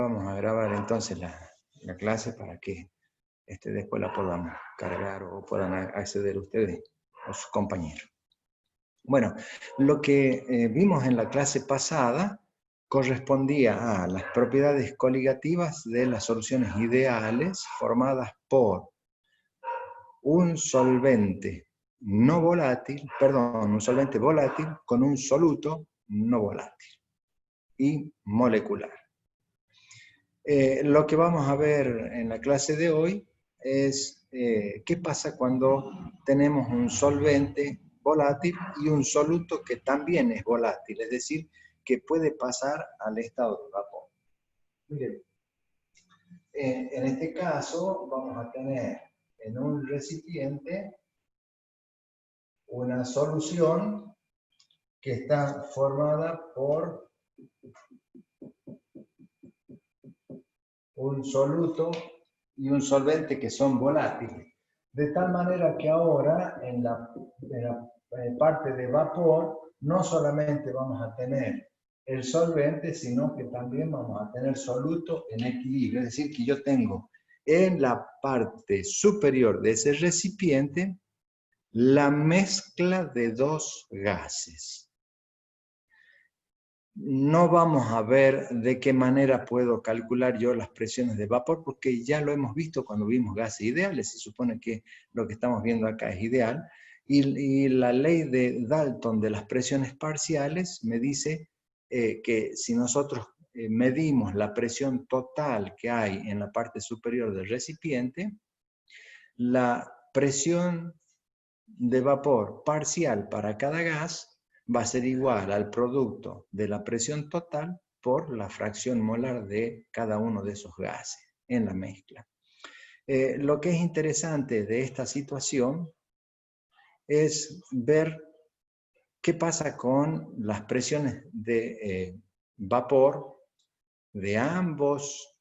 Vamos a grabar entonces la clase para que después la podamos cargar o puedan acceder ustedes o sus compañeros. Bueno, lo que vimos en la clase pasada correspondía a las propiedades coligativas de las soluciones ideales formadas por un solvente no volátil, perdón, un solvente volátil con un soluto no volátil y molecular. Lo que vamos a ver en la clase de hoy es qué pasa cuando tenemos un solvente volátil y un soluto que también es volátil, es decir, que puede pasar al estado de vapor. Miren, en este caso vamos a tener en un recipiente una solución que está formada por un soluto y un solvente que son volátiles. De tal manera que ahora en la parte de vapor no solamente vamos a tener el solvente, sino que también vamos a tener soluto en equilibrio. Es decir, que yo tengo en la parte superior de ese recipiente la mezcla de dos gases. No vamos a ver de qué manera puedo calcular yo las presiones de vapor, porque ya lo hemos visto cuando vimos gases ideales. Se supone que lo que estamos viendo acá es ideal. Y la ley de Dalton de las presiones parciales me dice que si nosotros medimos la presión total que hay en la parte superior del recipiente, la presión de vapor parcial para cada gas va a ser igual al producto de la presión total por la fracción molar de cada uno de esos gases en la mezcla. Lo que es interesante de esta situación es ver qué pasa con las presiones de vapor de ambos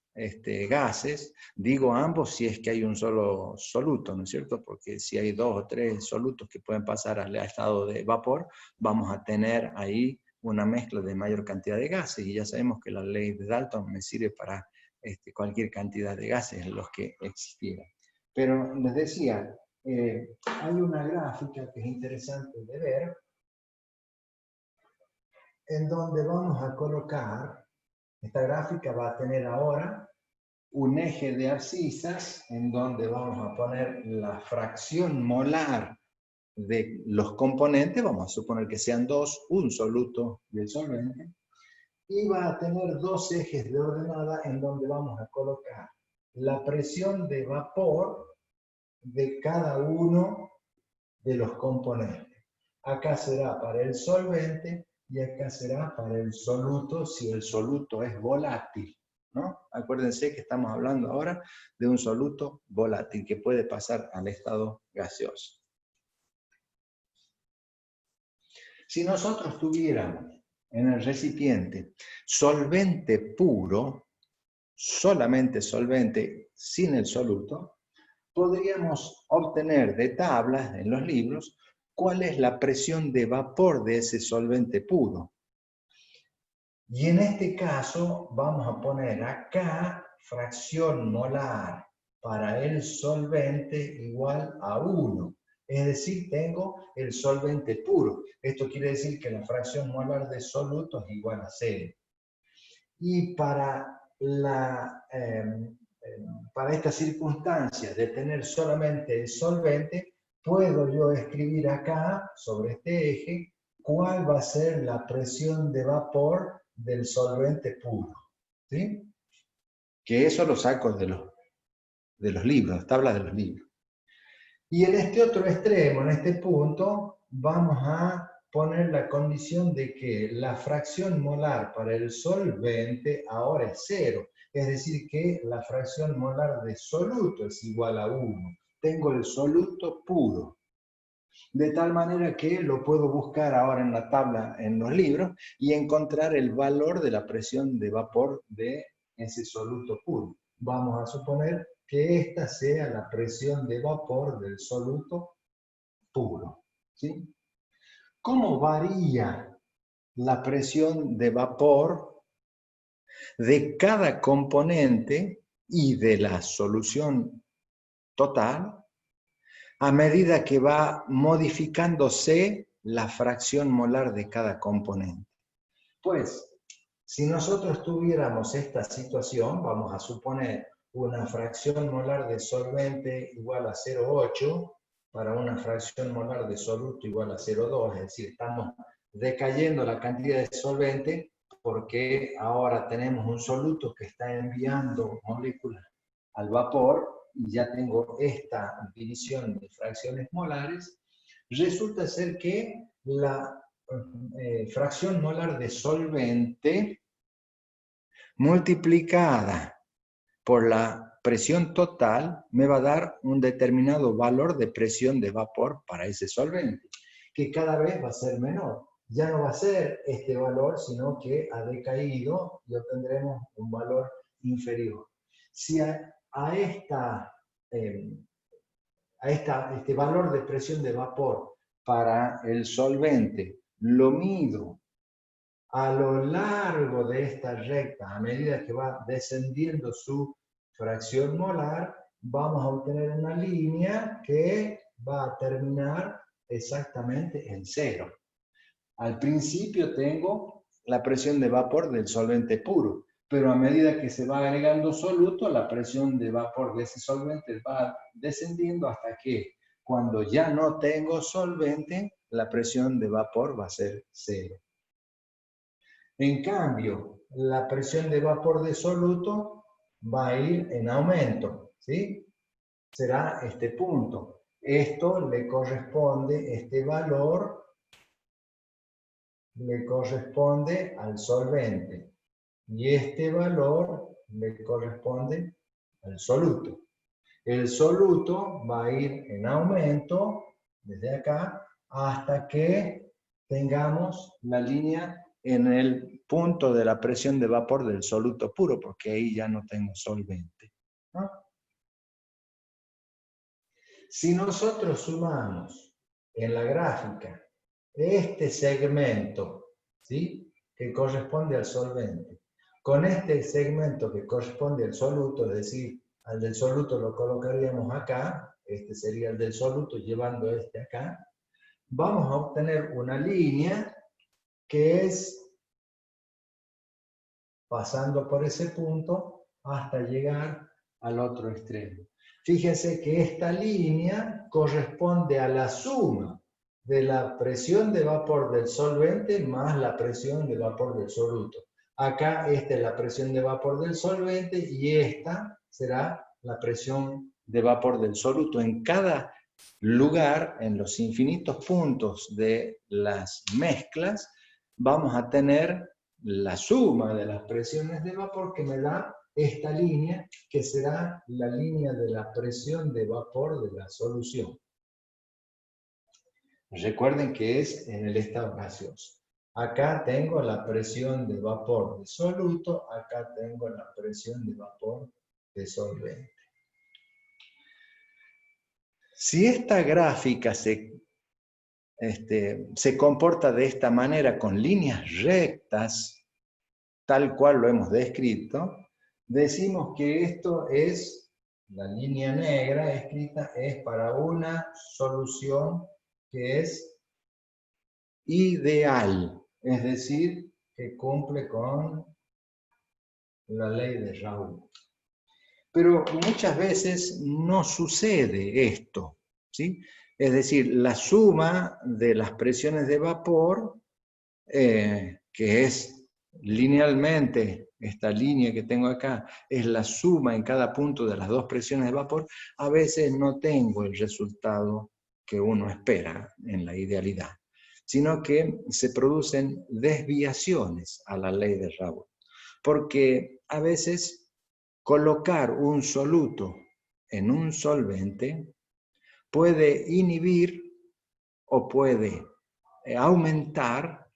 gases. Digo ambos si es que hay un solo soluto, ¿no es cierto? Porque si hay dos o tres solutos que pueden pasar al estado de vapor, vamos a tener ahí una mezcla de mayor cantidad de gases, y ya sabemos que la ley de Dalton me sirve para cualquier cantidad de gases, los que existieran. Pero les decía, hay una gráfica que es interesante de ver, en donde vamos a colocar, esta gráfica va a tener ahora un eje de abscisas en donde vamos a poner la fracción molar de los componentes, vamos a suponer que sean dos, un soluto del solvente, y va a tener dos ejes de ordenada en donde vamos a colocar la presión de vapor de cada uno de los componentes. Acá será para el solvente y acá será para el soluto si el soluto es volátil, ¿no? Acuérdense que estamos hablando ahora de un soluto volátil que puede pasar al estado gaseoso. Si nosotros tuviéramos en el recipiente solvente puro, solamente solvente sin el soluto, podríamos obtener de tablas en los libros cuál es la presión de vapor de ese solvente puro. Y en este caso vamos a poner acá fracción molar para el solvente igual a 1. Es decir, tengo el solvente puro. Esto quiere decir que la fracción molar de soluto es igual a 0. Y para estas circunstancias de tener solamente el solvente, puedo yo escribir acá, sobre este eje, cuál va a ser la presión de vapor del solvente puro. ¿Sí? Que eso lo saco de los libros, tablas de los libros. Y en este otro extremo, en este punto, vamos a poner la condición de que la fracción molar para el solvente ahora es 0. Es decir, que la fracción molar de soluto es igual a 1. Tengo el soluto puro. De tal manera que lo puedo buscar ahora en la tabla, en los libros, y encontrar el valor de la presión de vapor de ese soluto puro. Vamos a suponer que esta sea la presión de vapor del soluto puro. ¿Sí? ¿Cómo varía la presión de vapor de cada componente y de la solución total a medida que va modificándose la fracción molar de cada componente. Pues, si nosotros tuviéramos esta situación, vamos a suponer una fracción molar de solvente igual a 0,8 para una fracción molar de soluto igual a 0,2, es decir, estamos decayendo la cantidad de solvente porque ahora tenemos un soluto que está enviando moléculas al vapor y ya tengo esta división de fracciones molares. Resulta ser que la fracción molar de solvente multiplicada por la presión total me va a dar un determinado valor de presión de vapor para ese solvente, que cada vez va a ser menor. Ya no va a ser este valor, sino que ha decaído y obtendremos un valor inferior. Si este valor de presión de vapor para el solvente lo mido a lo largo de esta recta, a medida que va descendiendo su fracción molar, vamos a obtener una línea que va a terminar exactamente en 0. Al principio tengo la presión de vapor del solvente puro, pero a medida que se va agregando soluto, la presión de vapor de ese solvente va descendiendo hasta que cuando ya no tengo solvente, la presión de vapor va a ser 0. En cambio, la presión de vapor de soluto va a ir en aumento, ¿sí? Será este punto. Esto le corresponde, este valor le corresponde al solvente y este valor le corresponde al soluto. El soluto va a ir en aumento desde acá hasta que tengamos la línea en el punto de la presión de vapor del soluto puro, porque ahí ya no tengo solvente, ¿no? Si nosotros sumamos en la gráfica este segmento, ¿sí?, que corresponde al solvente, con este segmento que corresponde al soluto, es decir, al del soluto lo colocaríamos acá, este sería el del soluto llevando este acá, vamos a obtener una línea que es pasando por ese punto hasta llegar al otro extremo. Fíjense que esta línea corresponde a la suma de la presión de vapor del solvente más la presión de vapor del soluto. Acá esta es la presión de vapor del solvente y esta será la presión de vapor del soluto. En cada lugar, en los infinitos puntos de las mezclas, vamos a tener la suma de las presiones de vapor que me da esta línea, que será la línea de la presión de vapor de la solución. Recuerden que es en el estado gaseoso. Acá tengo la presión de vapor de soluto, acá tengo la presión de vapor de solvente. Si esta gráfica se comporta de esta manera con líneas rectas, tal cual lo hemos descrito, decimos que esto es, la línea negra escrita es para una solución que es ideal, es decir, que cumple con la ley de Raoult. Pero muchas veces no sucede esto, ¿sí? Es decir, la suma de las presiones de vapor, que es linealmente, esta línea que tengo acá, es la suma en cada punto de las dos presiones de vapor, a veces no tengo el resultado que uno espera en la idealidad, sino que se producen desviaciones a la ley de Raoult, porque a veces colocar un soluto en un solvente puede inhibir o puede aumentar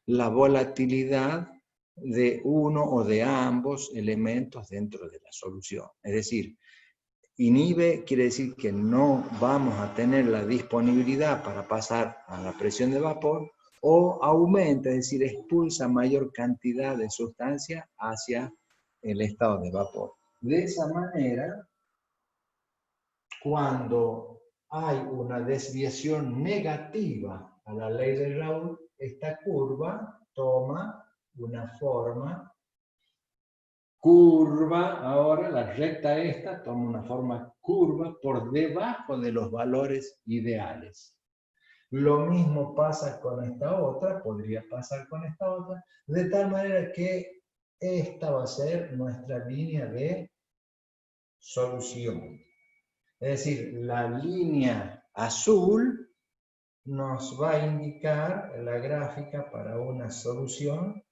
la volatilidad de uno o de ambos elementos dentro de la solución. Es decir, inhibe quiere decir que no vamos a tener la disponibilidad para pasar a la presión de vapor, o aumenta, es decir, expulsa mayor cantidad de sustancia hacia el estado de vapor. De esa manera, cuando hay una desviación negativa a la ley de Raoult, esta curva toma una forma curva. Ahora la recta esta toma una forma curva por debajo de los valores ideales. Lo mismo pasa con esta otra, podría pasar con esta otra, de tal manera que esta va a ser nuestra línea de solución. Es decir, la línea azul nos va a indicar la gráfica para una solución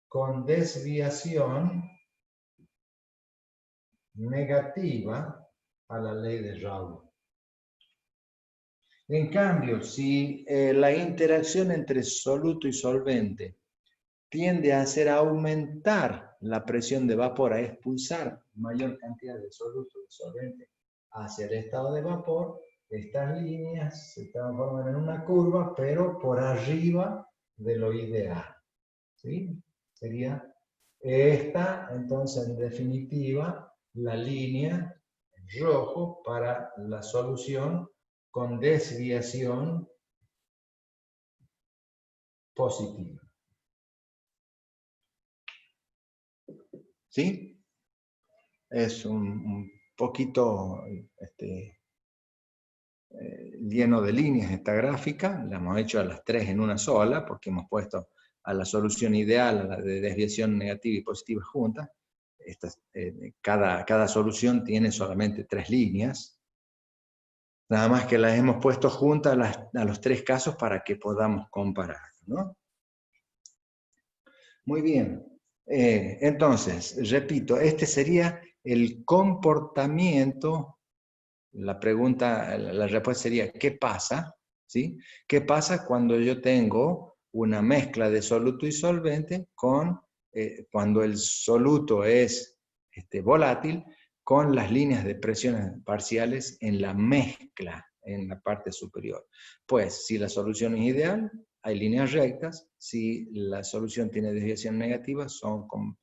con desviación negativa a la ley de Raoult. En cambio, si la interacción entre soluto y solvente tiende a hacer aumentar la presión de vapor, a expulsar mayor cantidad de soluto y solvente hacia el estado de vapor, estas líneas se transforman en una curva, pero por arriba de lo ideal. ¿Sí? Sería esta, entonces, en definitiva, la línea rojo para la solución con desviación positiva. ¿Sí? Es un poquito lleno de líneas esta gráfica. La hemos hecho a las tres en una sola, porque hemos puesto a la solución ideal, a la de desviación negativa y positiva juntas. Cada solución tiene solamente 3 líneas. Nada más que las hemos puesto juntas a los 3 casos para que podamos comparar, ¿no? Muy bien. Entonces, repito, este sería el comportamiento. La pregunta, la respuesta sería, ¿qué pasa? ¿Sí? ¿Qué pasa cuando yo tengo una mezcla de soluto y solvente cuando el soluto es volátil, con las líneas de presiones parciales en la mezcla, en la parte superior? Pues, si la solución es ideal, hay líneas rectas. Si la solución tiene desviación negativa, son con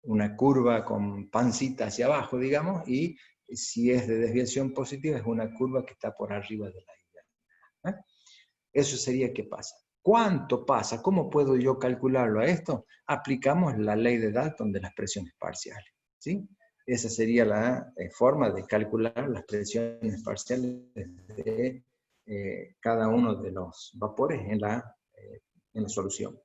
una curva con pancita hacia abajo, digamos, y si es de desviación positiva, es una curva que está por arriba de la ideal. Eso sería qué pasa. ¿Cuánto pasa? ¿Cómo puedo yo calcularlo a esto? Aplicamos la ley de Dalton de las presiones parciales, ¿sí? Esa sería la forma de calcular las presiones parciales de cada uno de los vapores en la solución.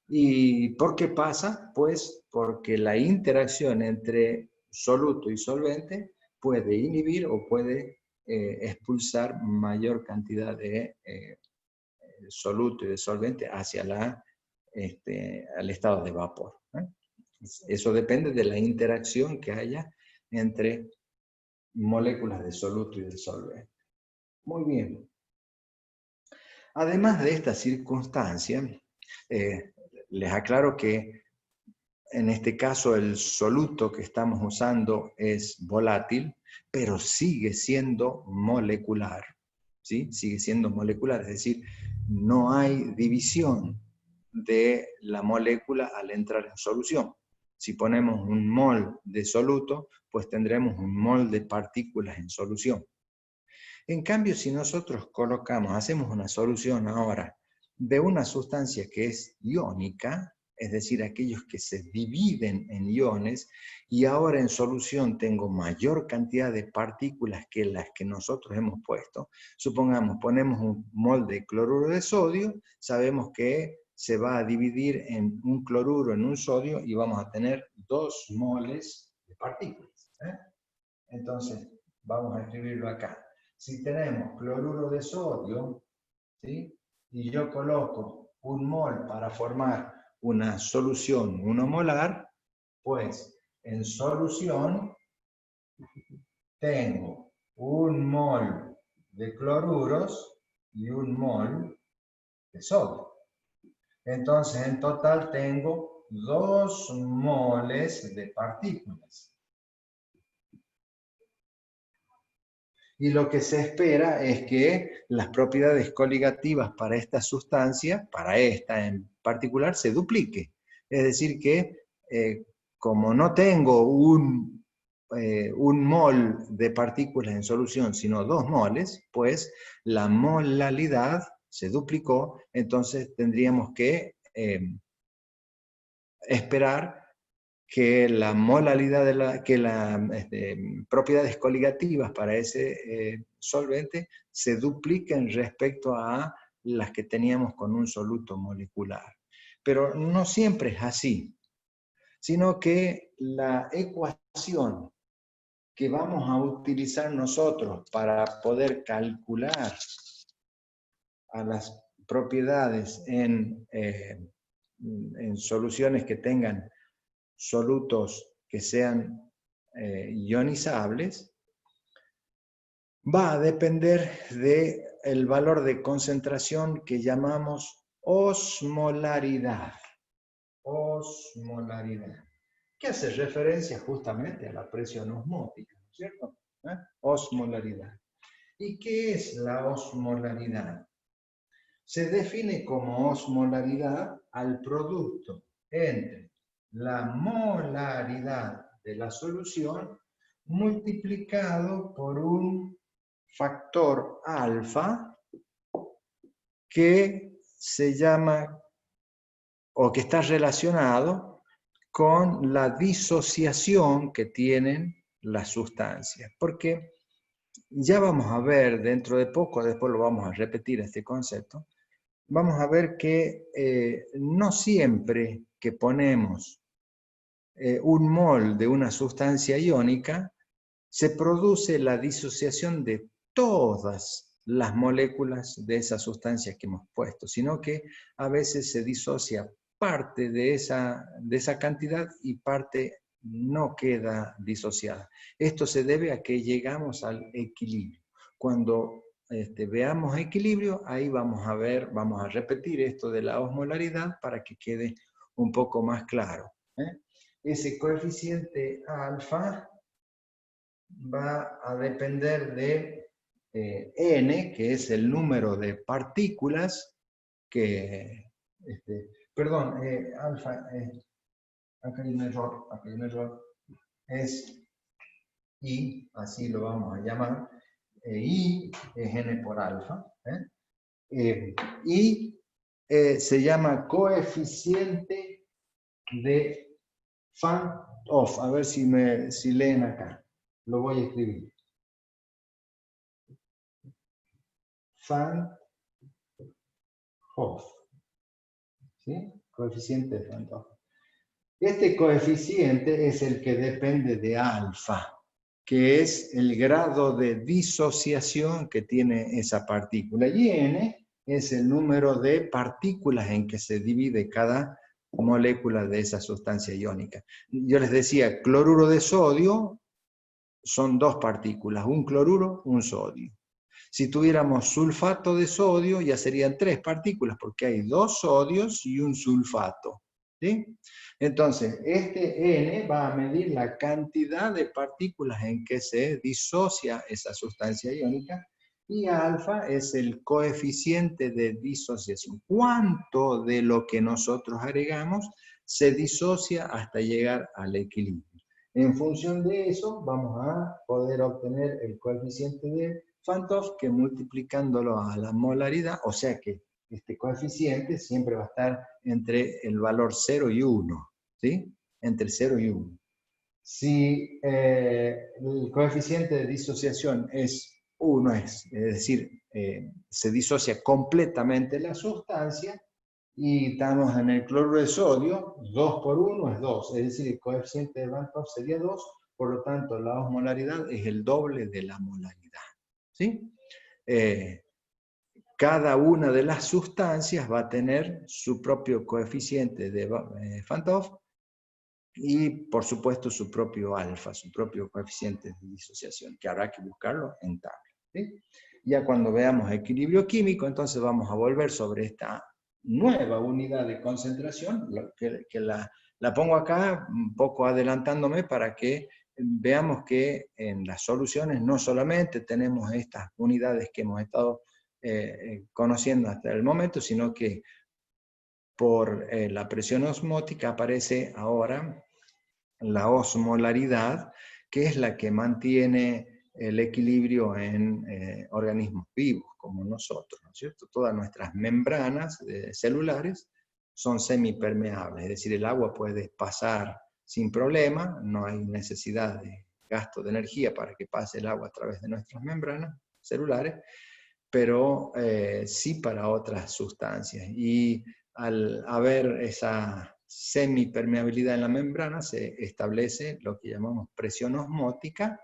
¿Y por qué pasa? Pues porque la interacción entre soluto y solvente puede inhibir o puede expulsar mayor cantidad de soluto y de solvente hacia al estado de vapor. Eso depende de la interacción que haya entre moléculas de soluto y de solvente. Muy bien. Además de esta circunstancia, les aclaro que en este caso el soluto que estamos usando es volátil, pero sigue siendo molecular, ¿sí? Sigue siendo molecular, es decir, no hay división de la molécula al entrar en solución. Si ponemos un mol de soluto, pues tendremos un mol de partículas en solución. En cambio, si nosotros hacemos una solución ahora de una sustancia que es iónica, es decir, aquellos que se dividen en iones, y ahora en solución tengo mayor cantidad de partículas que las que nosotros hemos puesto. Supongamos, ponemos un mol de cloruro de sodio, sabemos que se va a dividir en un cloruro en un sodio y vamos a tener 2 moles de partículas. Entonces, vamos a escribirlo acá. Si tenemos cloruro de sodio, ¿sí? Y yo coloco un mol para formar una solución 1 molar, pues en solución tengo un mol de cloruros y un mol de sodio. Entonces, en total tengo 2 moles de partículas. Y lo que se espera es que las propiedades coligativas para esta sustancia, para esta en particular, se duplique. Es decir que, como no tengo un mol de partículas en solución, sino 2 moles, pues la molalidad se duplicó, entonces tendríamos que esperar que la molalidad, que las propiedades coligativas para ese solvente se dupliquen respecto a las que teníamos con un soluto molecular. Pero no siempre es así, sino que la ecuación que vamos a utilizar nosotros para poder calcular a las propiedades en soluciones que tengan solutos que sean ionizables, va a depender del valor de concentración que llamamos osmolaridad. Osmolaridad. Que hace referencia justamente a la presión osmótica, ¿no es cierto? Osmolaridad. ¿Y qué es la osmolaridad? Se define como osmolaridad al producto entre la molaridad de la solución multiplicado por un factor alfa que se llama o que está relacionado con la disociación que tienen las sustancias. Porque ya vamos a ver dentro de poco, después lo vamos a repetir este concepto, vamos a ver que no siempre que ponemos un mol de una sustancia iónica, se produce la disociación de todas las moléculas de esa sustancia que hemos puesto, sino que a veces se disocia parte de esa cantidad y parte no queda disociada. Esto se debe a que llegamos al equilibrio. Cuando veamos equilibrio, ahí vamos a ver, vamos a repetir esto de la osmolaridad para que quede un poco más claro. Ese coeficiente alfa va a depender de n, que es el número de partículas que, perdón, alfa, acá hay un error, es I, así lo vamos a llamar, I es n por alfa, y se llama coeficiente de Van 't Hoff. A ver si leen acá. Lo voy a escribir. Van 't Hoff. ¿Sí? Coeficiente de Van 't Hoff. Este coeficiente es el que depende de alfa, que es el grado de disociación que tiene esa partícula. Y n es el número de partículas en que se divide cada molécula de esa sustancia iónica. Yo les decía, cloruro de sodio son 2 partículas, un cloruro, un sodio. Si tuviéramos sulfato de sodio, ya serían 3 partículas, porque hay 2 sodios y un sulfato. ¿Sí? Entonces, este N va a medir la cantidad de partículas en que se disocia esa sustancia iónica, y alfa es el coeficiente de disociación. ¿Cuánto de lo que nosotros agregamos se disocia hasta llegar al equilibrio? En función de eso, vamos a poder obtener el coeficiente de Van 't Hoff, que multiplicándolo a la molaridad, o sea que este coeficiente siempre va a estar entre el valor 0 y 1, ¿sí? Entre 0 y 1. Si el coeficiente de disociación es 1, es decir, se disocia completamente la sustancia, y estamos en el cloruro de sodio, 2 por 1 es 2, es decir, el coeficiente de Van 't Hoff sería 2, por lo tanto la osmolaridad es el doble de la molaridad. ¿Sí? Cada una de las sustancias va a tener su propio coeficiente de Van 't Hoff y, por supuesto, su propio alfa, su propio coeficiente de disociación, que habrá que buscarlo en tabla. ¿Sí? Ya cuando veamos equilibrio químico, entonces vamos a volver sobre esta nueva unidad de concentración, que la pongo acá un poco adelantándome para que veamos que en las soluciones no solamente tenemos estas unidades que hemos estado conociendo hasta el momento, sino que por la presión osmótica aparece ahora la osmolaridad, que es la que mantiene el equilibrio en organismos vivos como nosotros, ¿no es cierto? Todas nuestras membranas celulares son semipermeables, es decir, el agua puede pasar sin problema, no hay necesidad de gasto de energía para que pase el agua a través de nuestras membranas celulares, pero sí para otras sustancias. Y al haber esa semipermeabilidad en la membrana, se establece lo que llamamos presión osmótica,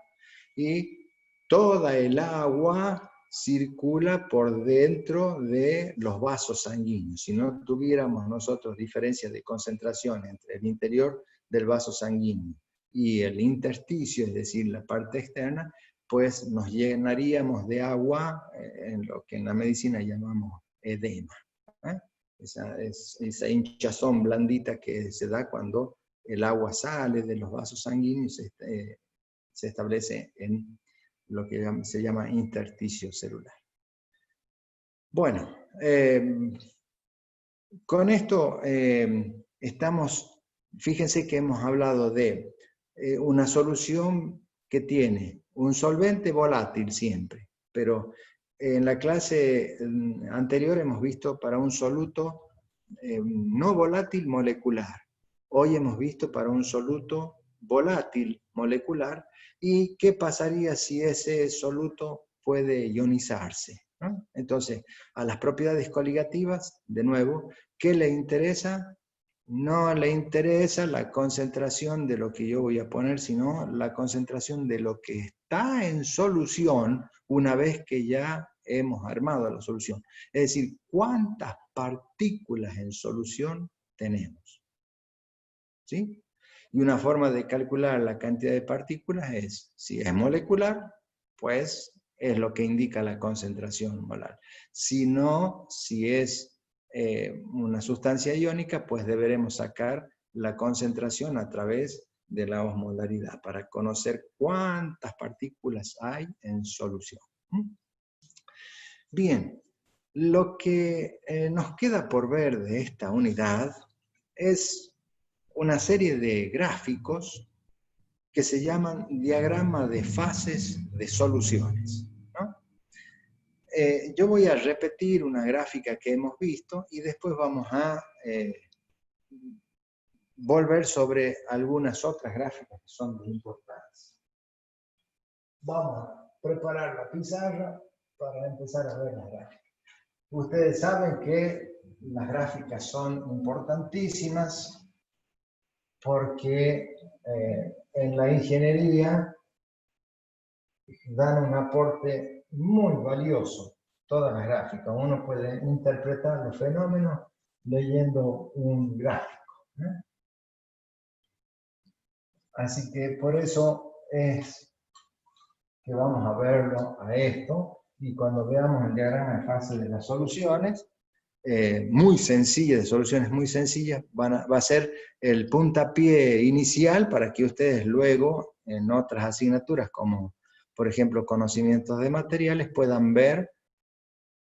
y toda el agua circula por dentro de los vasos sanguíneos. Si no tuviéramos nosotros diferencias de concentración entre el interior del vaso sanguíneo y el intersticio, es decir, la parte externa, pues nos llenaríamos de agua en lo que en la medicina llamamos edema. Esa hinchazón blandita que se da cuando el agua sale de los vasos sanguíneos y se establece en lo que se llama intersticio celular. Bueno, con esto fíjense que hemos hablado de una solución que tiene un solvente volátil siempre, pero en la clase anterior hemos visto para un soluto no volátil molecular. Hoy hemos visto para un soluto volátil molecular, y qué pasaría si ese soluto puede ionizarse, ¿no? Entonces, a las propiedades coligativas, de nuevo, ¿qué le interesa? No le interesa la concentración de lo que yo voy a poner, sino la concentración de lo que está en solución una vez que ya hemos armado la solución. Es decir, ¿cuántas partículas en solución tenemos? ¿Sí? Y una forma de calcular la cantidad de partículas es, si es molecular, pues es lo que indica la concentración molar. Si no, si es una sustancia iónica, pues deberemos sacar la concentración a través de la osmolaridad para conocer cuántas partículas hay en solución. Bien, lo que nos queda por ver de esta unidad es una serie de gráficos que se llaman diagrama de fases de soluciones, ¿no? Yo voy a repetir una gráfica que hemos visto y después vamos a volver sobre algunas otras gráficas que son muy importantes. Vamos a preparar la pizarra para empezar a ver las gráficas. Ustedes saben que las gráficas son importantísimas porque en la ingeniería dan un aporte muy valioso, todas las gráficas. Uno puede interpretar los fenómenos leyendo un gráfico, ¿eh? Así que por eso es que vamos a verlo a esto, y cuando veamos el diagrama de fase de las soluciones, muy sencilla, de soluciones muy sencillas, va a ser el puntapié inicial para que ustedes luego, en otras asignaturas, como por ejemplo conocimientos de materiales, puedan ver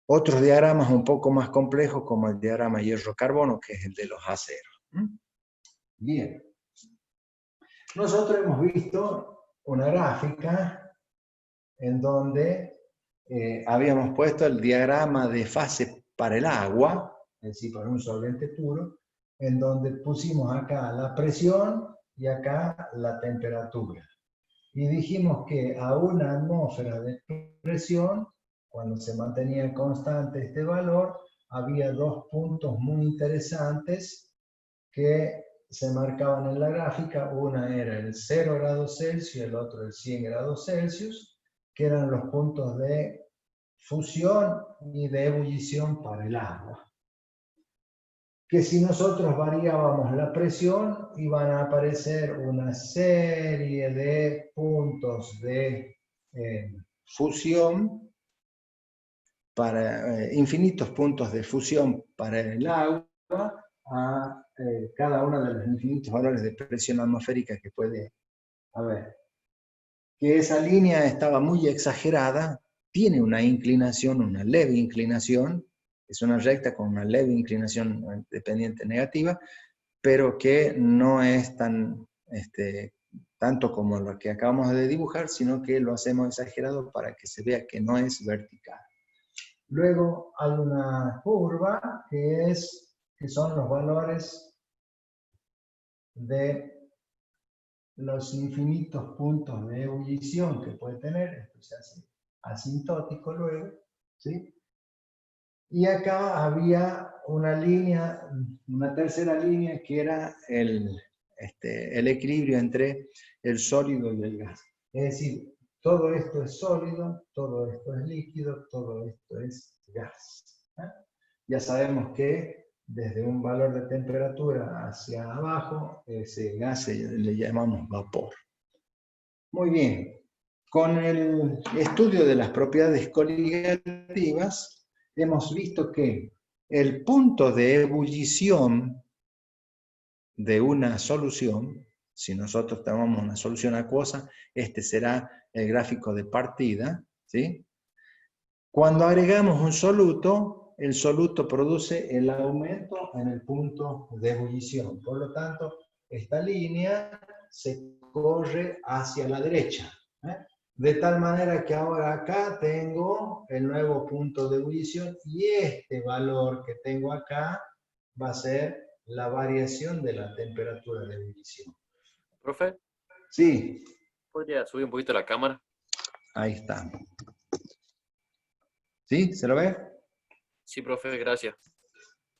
otros diagramas un poco más complejos, como el diagrama hierro-carbono, que es el de los aceros. Bien. Nosotros hemos visto una gráfica en donde habíamos puesto el diagrama de fase para el agua, es decir, para un solvente puro, en donde pusimos acá la presión y acá la temperatura. Y dijimos que a una atmósfera de presión, cuando se mantenía constante este valor, había dos puntos muy interesantes que se marcaban en la gráfica. Una era el 0 grados Celsius y el otro el 100 grados Celsius, que eran los puntos de fusión y de ebullición para el agua. Que si nosotros variábamos la presión, iban a aparecer una serie de puntos de fusión, infinitos puntos de fusión para el agua, a cada uno de los infinitos valores de presión atmosférica que puede haber. que esa línea estaba muy exagerada, tiene una inclinación, una leve inclinación, es una recta con una leve inclinación dependiente negativa, pero que no es tan, tanto como lo que acabamos de dibujar, sino que lo hacemos exagerado para que se vea que no es vertical. Luego hay una curva que son los valores de los infinitos puntos de ebullición que puede tener, esto se hace asintótico luego, ¿sí? Y acá había una línea, una tercera línea que era el equilibrio entre el sólido y el gas. Es decir, todo esto es sólido, todo esto es líquido, todo esto es gas. Ya sabemos que desde un valor de temperatura hacia abajo, ese gas le llamamos vapor. Muy bien. Con el estudio de las propiedades coligativas, hemos visto que el punto de ebullición de una solución, si nosotros tomamos una solución acuosa, este será el gráfico de partida, ¿sí? Cuando agregamos un soluto, el soluto produce el aumento en el punto de ebullición. Por lo tanto, esta línea se corre hacia la derecha, ¿eh? De tal manera que ahora acá tengo el nuevo punto de ebullición y este valor que tengo acá va a ser la variación de la temperatura de ebullición. Profe, Sí, ¿podría subir un poquito la cámara? ahí está. ¿Sí? ¿Se lo ve? Sí, profe, gracias.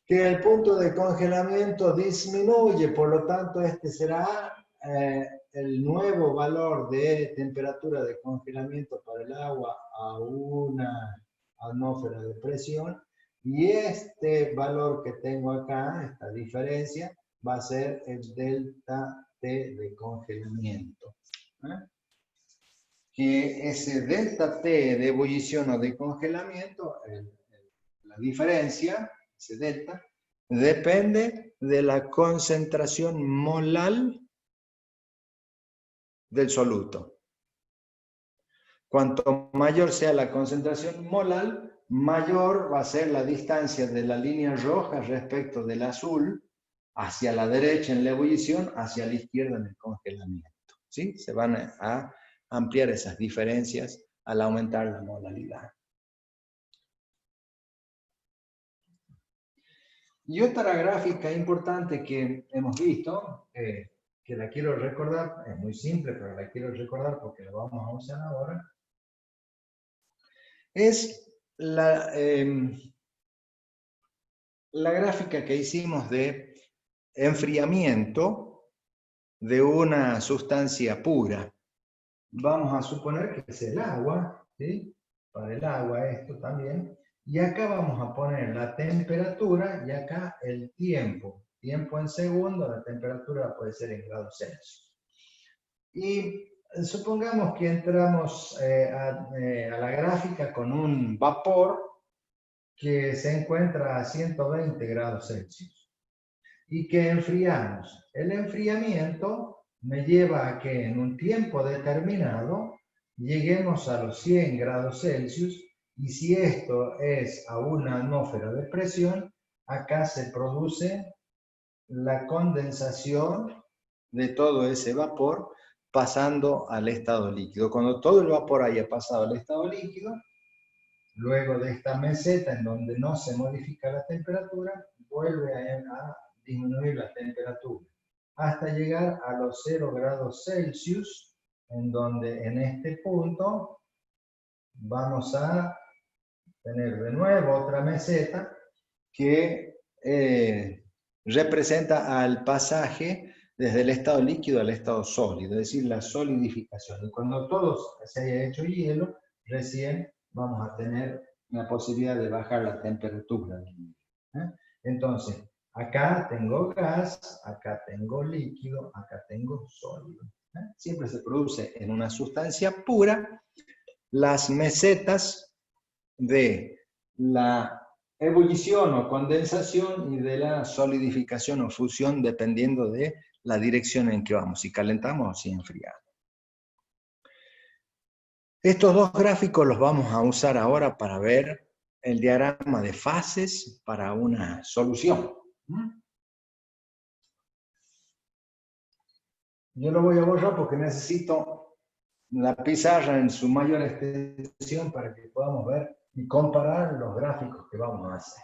Que el punto de congelamiento disminuye, por lo tanto este será el nuevo valor de temperatura de congelamiento para el agua a una atmósfera de presión, y este valor que tengo acá, esta diferencia, va a ser el delta T de congelamiento. Que ese delta T de ebullición o de congelamiento, la diferencia, ese delta, depende de la concentración molal del soluto. Cuanto mayor sea la concentración molal, mayor va a ser la distancia de la línea roja respecto del azul hacia la derecha en la ebullición, hacia la izquierda en el congelamiento. ¿Sí? Se van a ampliar esas diferencias al aumentar la molalidad. Y otra gráfica importante que hemos visto, que la quiero recordar, es muy simple, pero la quiero recordar porque la vamos a usar ahora, es la gráfica que hicimos de enfriamiento de una sustancia pura. Vamos a suponer que es el agua, ¿sí? Para el agua esto también. Y acá vamos a poner la temperatura y acá el tiempo. Tiempo en segundo, la temperatura puede ser en grados Celsius. Y supongamos que entramos a la gráfica con un vapor que se encuentra a 120 grados Celsius y que enfriamos. El enfriamiento me lleva a que en un tiempo determinado lleguemos a los 100 grados Celsius, y si esto es a una atmósfera de presión, acá se produce la condensación de todo ese vapor pasando al estado líquido. Cuando todo el vapor haya pasado al estado líquido, luego de esta meseta en donde no se modifica la temperatura, vuelve a disminuir la temperatura hasta llegar a los 0 grados Celsius, en donde en este punto vamos a tener de nuevo otra meseta que representa al pasaje desde el estado líquido al estado sólido, es decir, la solidificación. Y cuando todo se haya hecho hielo, recién vamos a tener la posibilidad de bajar la temperatura. Entonces, acá tengo gas, acá tengo líquido, acá tengo sólido. Siempre se produce en una sustancia pura las mesetas de la ebullición o condensación y de la solidificación o fusión, dependiendo de la dirección en que vamos, si calentamos o si enfriamos. Estos dos gráficos los vamos a usar ahora para ver el diagrama de fases para una solución. Yo lo voy a borrar porque necesito la pizarra en su mayor extensión para que podamos ver y comparar los gráficos que vamos a hacer.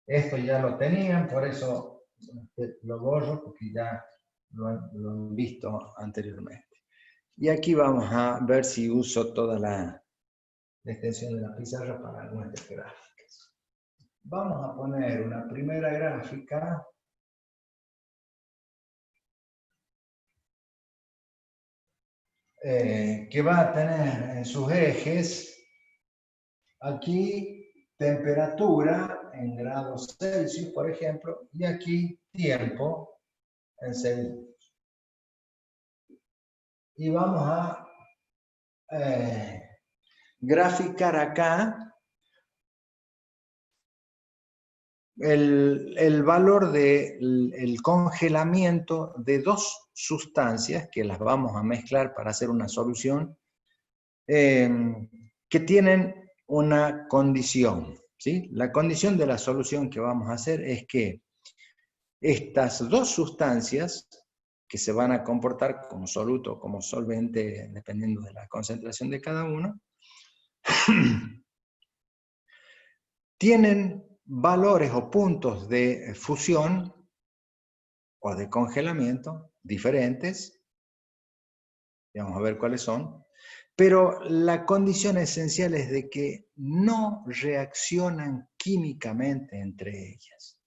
Esto ya lo tenían, por eso lo borro porque ya lo han visto anteriormente. Y aquí vamos a ver si uso toda la extensión de la pizarra para nuestras gráficas. Vamos a poner una primera gráfica. Que va a tener en sus ejes aquí temperatura en grados Celsius, por ejemplo, y aquí tiempo en segundos. Y vamos a graficar acá el valor del congelamiento de dos sustancias que las vamos a mezclar para hacer una solución que tienen una condición, ¿sí? La condición de la solución que vamos a hacer es que estas dos sustancias que se van a comportar como soluto o como solvente, dependiendo de la concentración de cada uno, tienen valores o puntos de fusión o de congelamiento diferentes, y vamos a ver cuáles son, pero la condición esencial es de que no reaccionan químicamente entre ellas.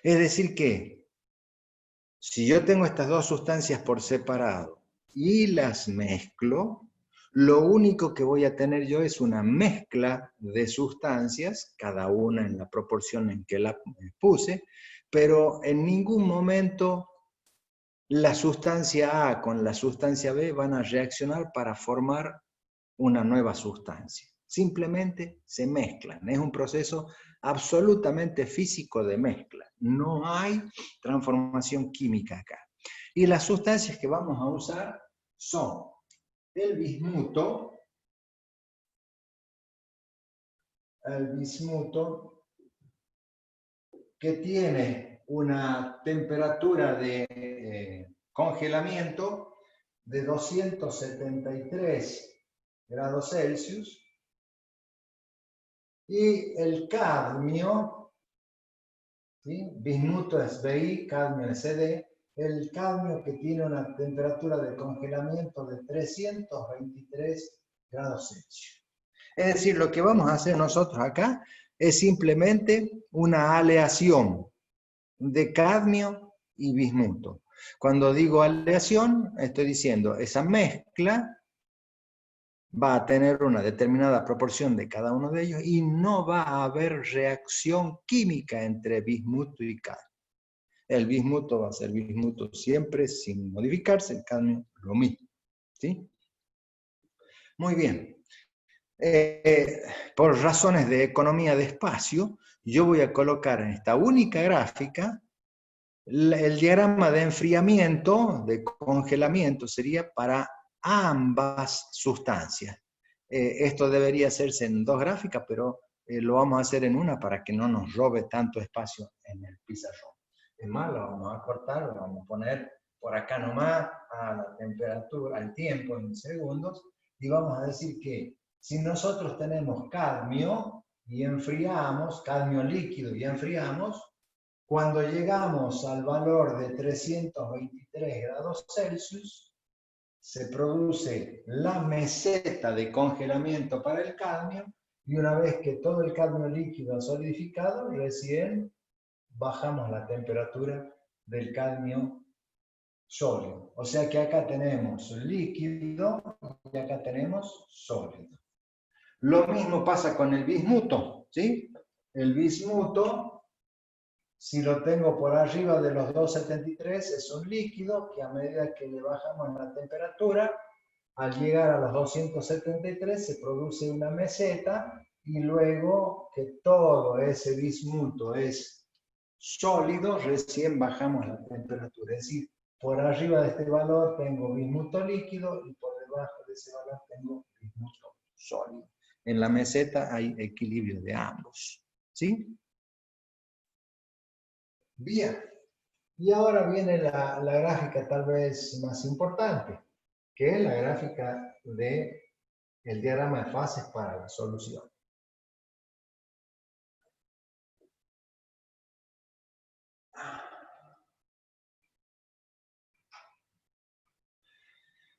Es decir que, si yo tengo estas dos sustancias por separado y las mezclo, lo único que voy a tener yo es una mezcla de sustancias, cada una en la proporción en que la puse, pero en ningún momento la sustancia A con la sustancia B van a reaccionar para formar una nueva sustancia. Simplemente se mezclan. Es un proceso absolutamente físico de mezcla. No hay transformación química acá. Y las sustancias que vamos a usar son el bismuto que tiene una temperatura de congelamiento de 273 grados Celsius, y el cadmio, ¿sí? Bismuto es Bi, cadmio es Cd, el cadmio que tiene una temperatura de congelamiento de 323 grados Celsius. Es decir, lo que vamos a hacer nosotros acá es simplemente una aleación de cadmio y bismuto. Cuando digo aleación, estoy diciendo esa mezcla va a tener una determinada proporción de cada uno de ellos y no va a haber reacción química entre bismuto y cadmio. El bismuto va a ser bismuto siempre sin modificarse, el cadmio lo mismo. ¿Sí? Muy bien. Por razones de economía de espacio, yo voy a colocar en esta única gráfica el diagrama de enfriamiento, de congelamiento, sería para ambas sustancias. Esto debería hacerse en dos gráficas, pero lo vamos a hacer en una para que no nos robe tanto espacio en el pizarrón. Es más, lo vamos a cortar, lo vamos a poner por acá nomás a la temperatura, al tiempo en segundos, y vamos a decir que si nosotros tenemos cadmio y enfriamos, cadmio líquido y enfriamos, cuando llegamos al valor de 323 grados Celsius, se produce la meseta de congelamiento para el cadmio, y una vez que todo el cadmio líquido ha solidificado, recién bajamos la temperatura del cadmio sólido. O sea que acá tenemos líquido y acá tenemos sólido. Lo mismo pasa con el bismuto, ¿sí? El bismuto, si lo tengo por arriba de los 273, es un líquido que a medida que le bajamos la temperatura, al llegar a los 273 se produce una meseta, y luego que todo ese bismuto es sólido, recién bajamos la temperatura. Es decir, por arriba de este valor tengo bismuto líquido y por debajo debajo de ese valor tengo bismuto sólido. En la meseta hay equilibrio de ambos. ¿Sí? Bien. Y ahora viene la gráfica tal vez más importante, que es la gráfica del diagrama de fases para la solución.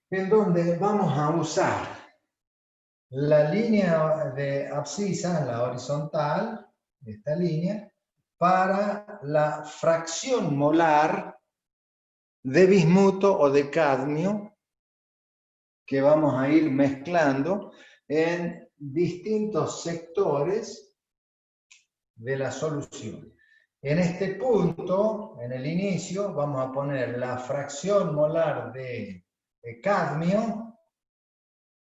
En donde vamos a usar la línea de abscisa, la horizontal, esta línea, para la fracción molar de bismuto o de cadmio que vamos a ir mezclando en distintos sectores de la solución. En este punto, en el inicio, vamos a poner la fracción molar de cadmio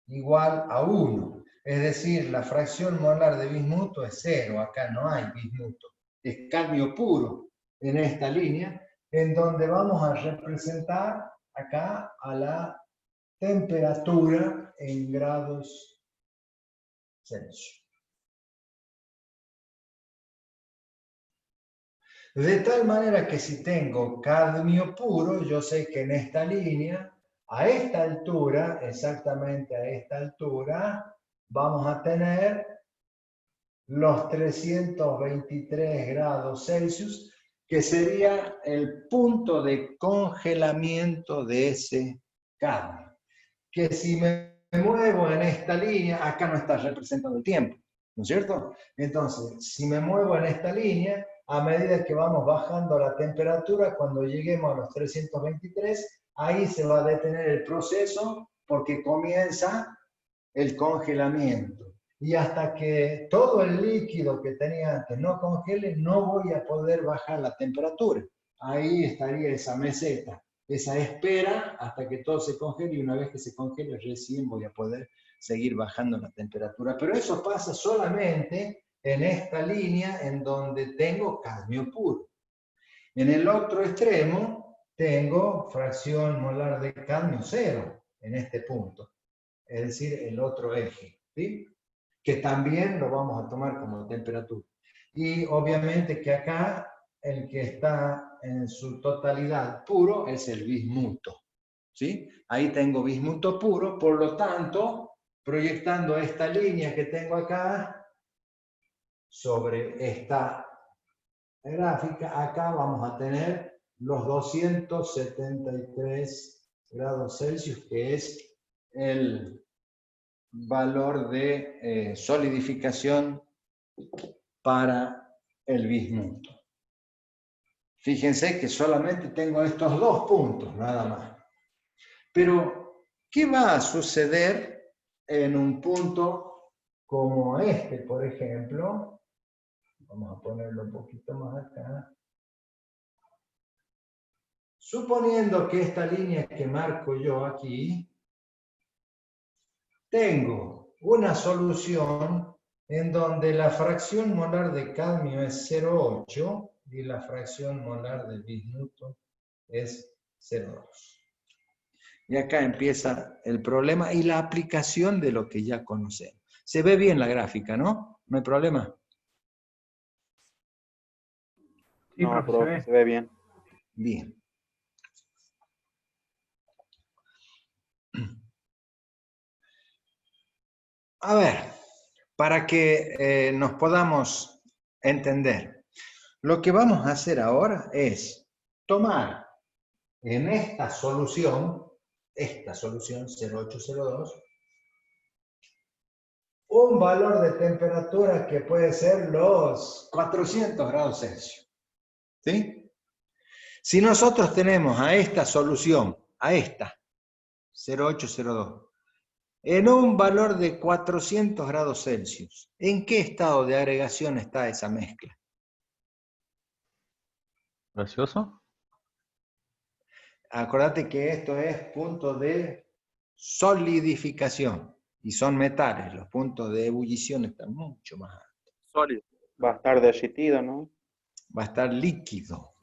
igual a 1. Es decir, la fracción molar de bismuto es 0. Acá no hay bismuto. Es cadmio puro en esta línea, en donde vamos a representar acá a la temperatura en grados Celsius. De tal manera que si tengo cadmio puro, yo sé que en esta línea, a esta altura, exactamente a esta altura, vamos a tener los 323 grados Celsius, que sería el punto de congelamiento de ese cadmio. Que si me muevo en esta línea, acá no está representando el tiempo, ¿no es cierto? Entonces, si me muevo en esta línea, a medida que vamos bajando la temperatura, cuando lleguemos a los 323, ahí se va a detener el proceso porque comienza el congelamiento. Y hasta que todo el líquido que tenía antes no congele, no voy a poder bajar la temperatura. Ahí estaría esa meseta, esa espera hasta que todo se congele, y una vez que se congele recién voy a poder seguir bajando la temperatura. Pero eso pasa solamente en esta línea en donde tengo cadmio puro. En el otro extremo tengo fracción molar de cadmio 0 en este punto, es decir, el otro eje, ¿sí? Que también lo vamos a tomar como temperatura. Y obviamente que acá el que está en su totalidad puro es el bismuto, ¿sí? Ahí tengo bismuto puro, por lo tanto, proyectando esta línea que tengo acá sobre esta gráfica, acá vamos a tener los 273 grados Celsius, que es el valor de solidificación para el bismuto. Fíjense que solamente tengo estos dos puntos, nada más. Pero, ¿qué va a suceder en un punto como este, por ejemplo? Vamos a ponerlo un poquito más acá. Suponiendo que esta línea que marco yo aquí, tengo una solución en donde la fracción molar de cadmio es 0,8 y la fracción molar de bismuto es 0,2. Y acá empieza el problema y la aplicación de lo que ya conocemos. Se ve bien la gráfica, ¿no? No hay problema. Sí, no, profe, se ve bien. Bien. A ver, para que nos podamos entender, lo que vamos a hacer ahora es tomar en esta solución 0,802, un valor de temperatura que puede ser los 400 grados Celsius. ¿Sí? Si nosotros tenemos a esta solución, a esta, 0,802, en un valor de 400 grados Celsius, ¿en qué estado de agregación está esa mezcla? ¿Gaseoso? Acordate que esto es punto de solidificación y son metales, los puntos de ebullición están mucho más altos. Sólido. Va a estar derretido, ¿no? Va a estar líquido,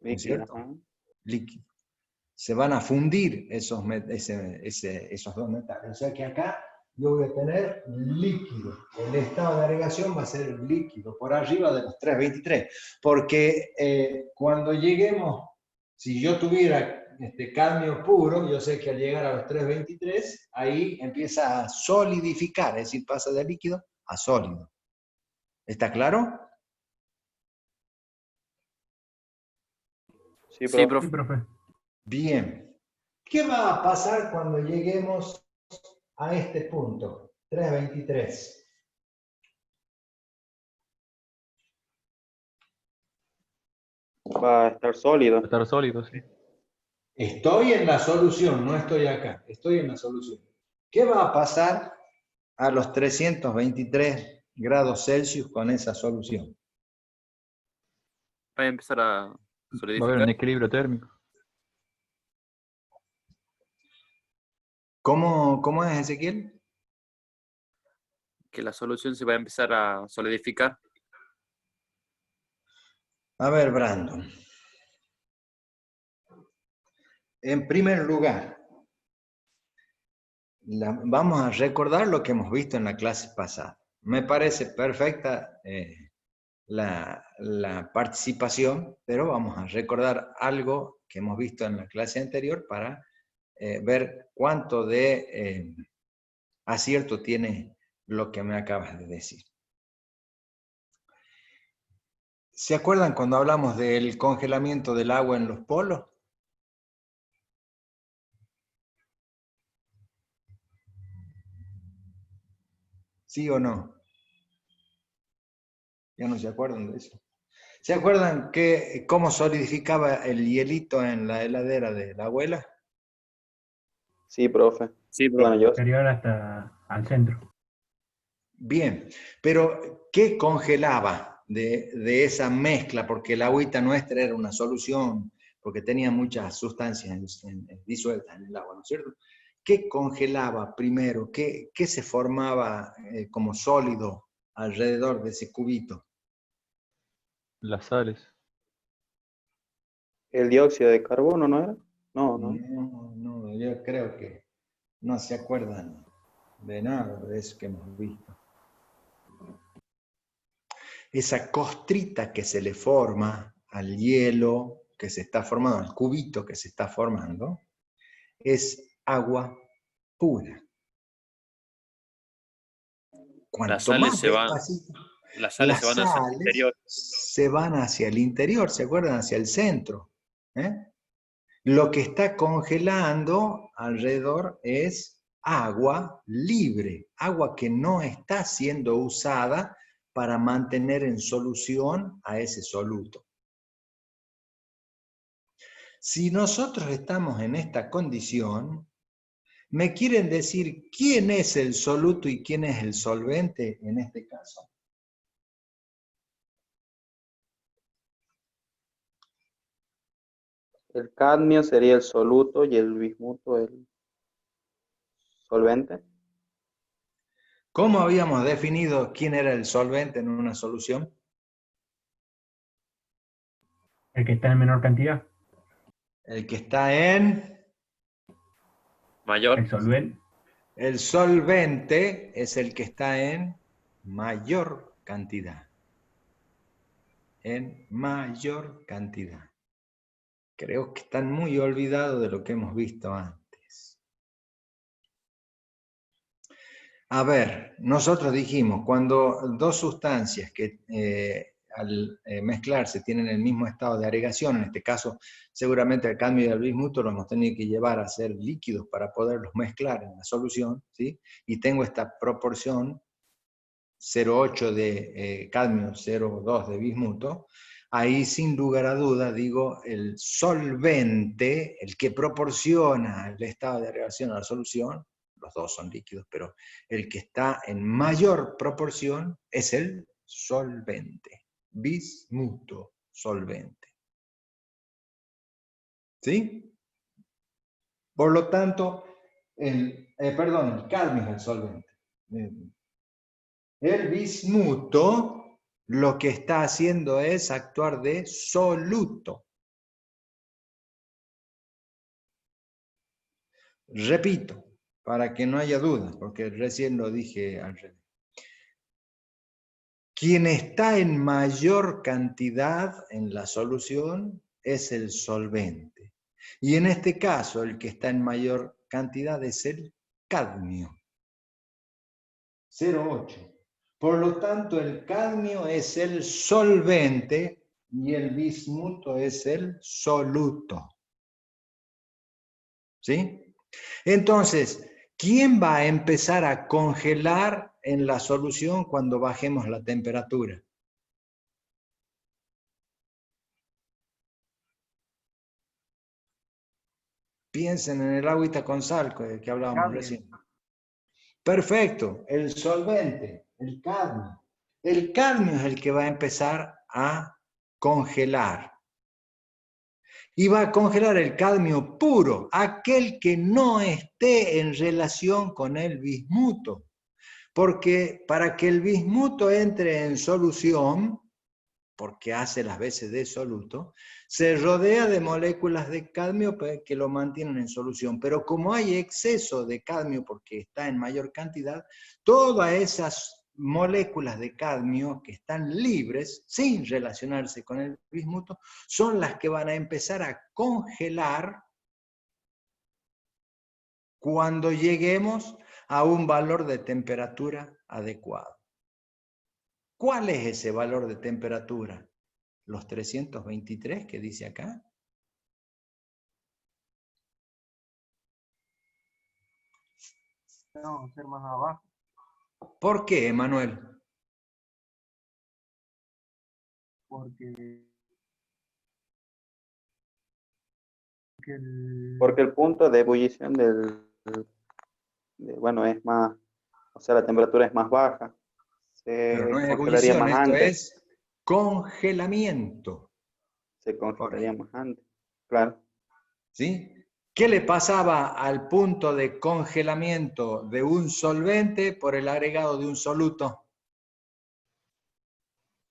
¿no es Líquido, cierto? ajá. Líquido. se van a fundir esos dos metales. O sea que acá yo voy a tener líquido. El estado de agregación va a ser líquido, por arriba de los 323. Porque cuando lleguemos, si yo tuviera cadmio puro, yo sé que al llegar a los 323, ahí empieza a solidificar, es decir, pasa de líquido a sólido. ¿Está claro? Sí, Sí, profe. profe. Bien. ¿Qué va a pasar cuando lleguemos a este punto? 323. Va a estar sólido. Estar sólido, sí. Estoy en la solución, no estoy acá. Estoy en la solución. ¿Qué va a pasar a los 323 grados Celsius con esa solución? Va a empezar a Va a haber un solidificar. equilibrio térmico. ¿Cómo es, Ezequiel? Que la solución se va a empezar a solidificar. A ver, Brandon. En primer lugar, vamos a recordar lo que hemos visto en la clase pasada. Me parece perfecta la participación, pero vamos a recordar algo que hemos visto en la clase anterior para ver cuánto de acierto tiene lo que me acabas de decir. ¿Se acuerdan cuando hablamos del congelamiento del agua en los polos? ¿Sí o no? Ya no se acuerdan de eso. ¿Se acuerdan cómo solidificaba el hielito en la heladera de la abuela? Sí, profe. Sí, Bueno, profe. yo Superior hasta al centro. Bien, pero ¿qué congelaba de esa mezcla? Porque la agüita nuestra era una solución, porque tenía muchas sustancias disueltas en el agua, ¿no es cierto? ¿Qué congelaba primero? ¿Qué se formaba como sólido alrededor de ese cubito? Las sales. el dióxido de carbono, ¿no era? No, no. No, yo creo que no se acuerdan de nada de eso que hemos visto. Esa costrita que se le forma al hielo que se está formando, al cubito que se está formando, es agua pura. Las Cuanto sales más se van, despacito, las sales se las van hacia el sales interior. se van hacia el interior, ¿se acuerdan? Hacia el centro. Lo que está congelando alrededor es agua libre, agua que no está siendo usada para mantener en solución a ese soluto. Si nosotros estamos en esta condición, ¿me quieren decir quién es el soluto y quién es el solvente en este caso? El cadmio sería el soluto y el bismuto el solvente. ¿Cómo habíamos definido quién era el solvente en una solución? El que está en menor cantidad. El que está en... Mayor. El solvente. El solvente es el que está en mayor cantidad. En mayor cantidad. Creo que están muy olvidados de lo que hemos visto antes. A ver, nosotros dijimos, cuando dos sustancias que al mezclarse tienen el mismo estado de agregación, en este caso seguramente el cadmio y el bismuto los hemos tenido que llevar a ser líquidos para poderlos mezclar en la solución, ¿sí? Y tengo esta proporción 0,8 de cadmio, 0,2 de bismuto, ahí sin lugar a duda digo el solvente, el que proporciona el estado de agregación a la solución, los dos son líquidos, pero el que está en mayor proporción es el solvente, bismuto solvente. ¿Sí? Por lo tanto, el cadmio es el solvente. El bismuto lo que está haciendo es actuar de soluto. Repito, para que no haya dudas, porque recién lo dije al revés. Quien está en mayor cantidad en la solución es el solvente. Y en este caso, el que está en mayor cantidad es el cadmio. 0,8. Por lo tanto, el cadmio es el solvente y el bismuto es el soluto. ¿Sí? Entonces, ¿quién va a empezar a congelar en la solución cuando bajemos la temperatura? Piensen en el agüita con sal que hablábamos recién. Perfecto, el solvente, el cadmio. El cadmio es el que va a empezar a congelar. Y va a congelar el cadmio puro, aquel que no esté en relación con el bismuto. Porque para que el bismuto entre en solución, porque hace las veces de soluto, se rodea de moléculas de cadmio que lo mantienen en solución. Pero como hay exceso de cadmio porque está en mayor cantidad, todas esas moléculas de cadmio que están libres, sin relacionarse con el bismuto, son las que van a empezar a congelar cuando lleguemos a un valor de temperatura adecuado. ¿Cuál es ese valor de temperatura? ¿Los 323 que dice acá? No, ser más abajo. ¿Por qué, Emanuel? Porque Porque el punto de ebullición bueno, es más, o sea, la temperatura es más baja. Pero no Se es congelaría ebullición, más esto antes. es congelamiento. Se congelaría más antes. Claro. ¿Sí? ¿Qué le pasaba al punto de congelamiento de un solvente por el agregado de un soluto?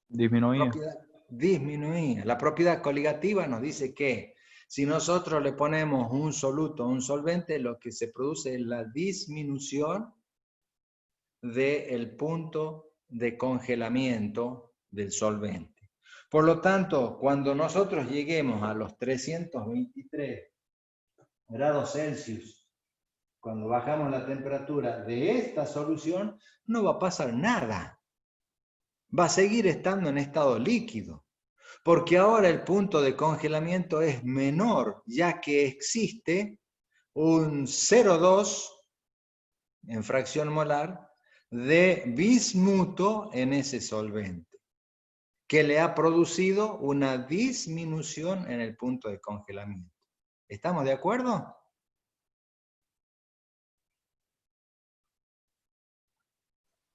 Disminuía. Disminuía. La propiedad coligativa nos dice que si nosotros le ponemos un soluto a un solvente, lo que se produce es la disminución del punto de congelamiento del solvente. Por lo tanto, cuando nosotros lleguemos a los 323 grados Celsius, cuando bajamos la temperatura de esta solución, no va a pasar nada. Va a seguir estando en estado líquido, porque ahora el punto de congelamiento es menor, ya que existe un 0,2 en fracción molar de bismuto en ese solvente, que le ha producido una disminución en el punto de congelamiento. ¿Estamos de acuerdo?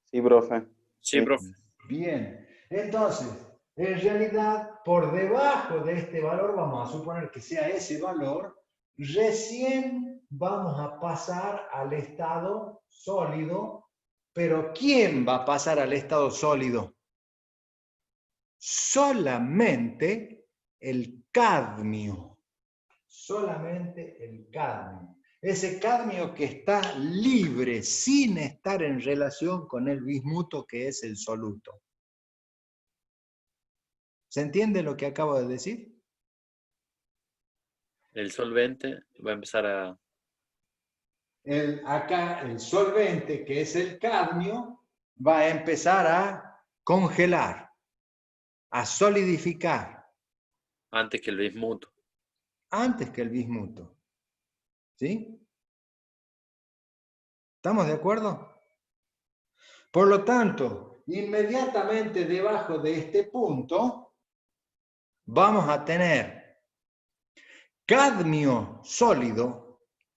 Sí, profe. Sí, profe. Bien. Entonces, en realidad, por debajo de este valor, vamos a suponer que sea ese valor, recién vamos a pasar al estado sólido. Pero ¿quién va a pasar al estado sólido? Solamente el cadmio. Solamente el cadmio. Ese cadmio que está libre, sin estar en relación con el bismuto, que es el soluto. ¿Se entiende lo que acabo de decir? El solvente va a empezar a... Acá el solvente, que es el cadmio, va a empezar a congelar, a solidificar. Antes que el bismuto. Antes que el bismuto. ¿Sí? ¿Estamos de acuerdo? Por lo tanto, inmediatamente debajo de este punto, vamos a tener cadmio sólido,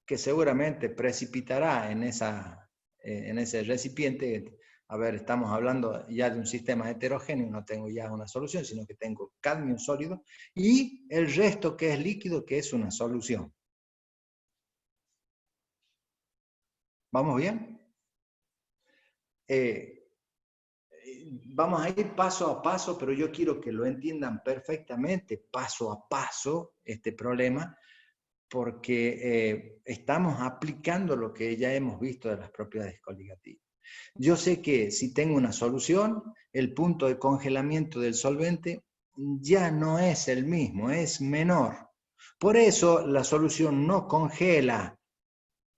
que seguramente precipitará en ese recipiente. A ver, estamos hablando ya de un sistema heterogéneo, no tengo ya una solución, sino que tengo cadmio sólido, y el resto que es líquido, que es una solución. ¿Vamos bien? Vamos a ir paso a paso, pero yo quiero que lo entiendan perfectamente, paso a paso, este problema, porque estamos aplicando lo que ya hemos visto de las propiedades coligativas. Yo sé que si tengo una solución, el punto de congelamiento del solvente ya no es el mismo, es menor. Por eso la solución no congela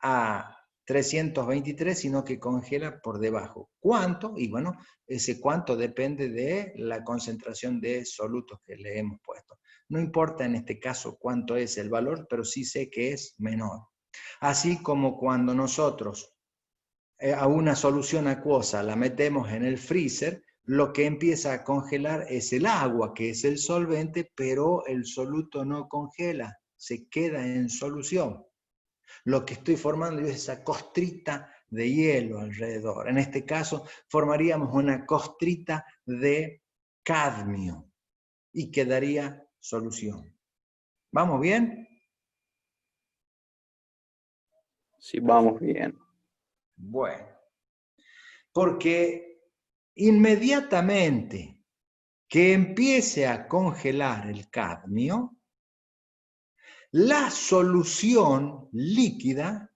a 323, sino que congela por debajo. ¿Cuánto? Y bueno, ese cuánto depende de la concentración de solutos que le hemos puesto. No importa en este caso cuánto es el valor, pero sí sé que es menor. Así como cuando nosotros a una solución acuosa la metemos en el freezer, lo que empieza a congelar es el agua, que es el solvente, pero el soluto no congela, se queda en solución. Lo que estoy formando es esa costrita de hielo alrededor. En este caso, formaríamos una costrita de cadmio y quedaría solución. ¿Vamos bien? Sí, vamos bien. Bueno, porque inmediatamente que empiece a congelar el cadmio, la solución líquida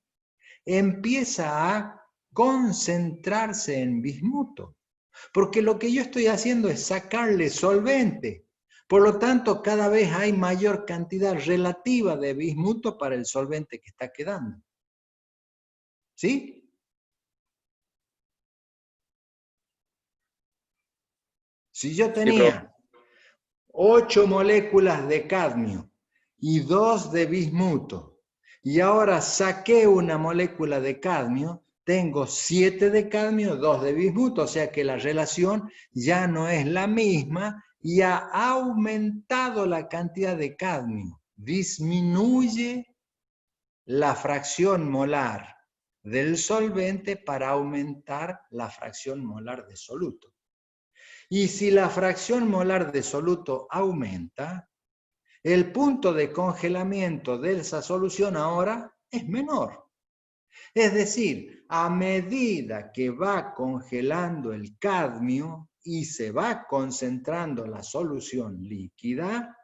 empieza a concentrarse en bismuto, porque lo que yo estoy haciendo es sacarle solvente. Por lo tanto, cada vez hay mayor cantidad relativa de bismuto para el solvente que está quedando. ¿Sí? Si yo tenía 8 moléculas de cadmio y 2 de bismuto, y ahora saqué una molécula de cadmio, tengo 7 de cadmio, 2 de bismuto, o sea que la relación ya no es la misma y ha aumentado la cantidad de cadmio. Disminuye la fracción molar del solvente para aumentar la fracción molar de soluto. Y si la fracción molar de soluto aumenta, el punto de congelamiento de esa solución ahora es menor. Es decir, a medida que va congelando el cadmio y se va concentrando la solución líquida,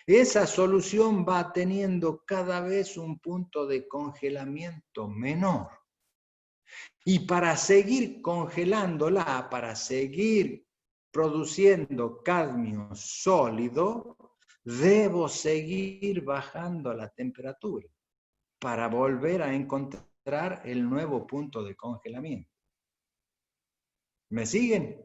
esa solución va teniendo cada vez un punto de congelamiento menor. Y para seguir congelándola, para seguir produciendo cadmio sólido, debo seguir bajando la temperatura para volver a encontrar el nuevo punto de congelamiento. ¿Me siguen?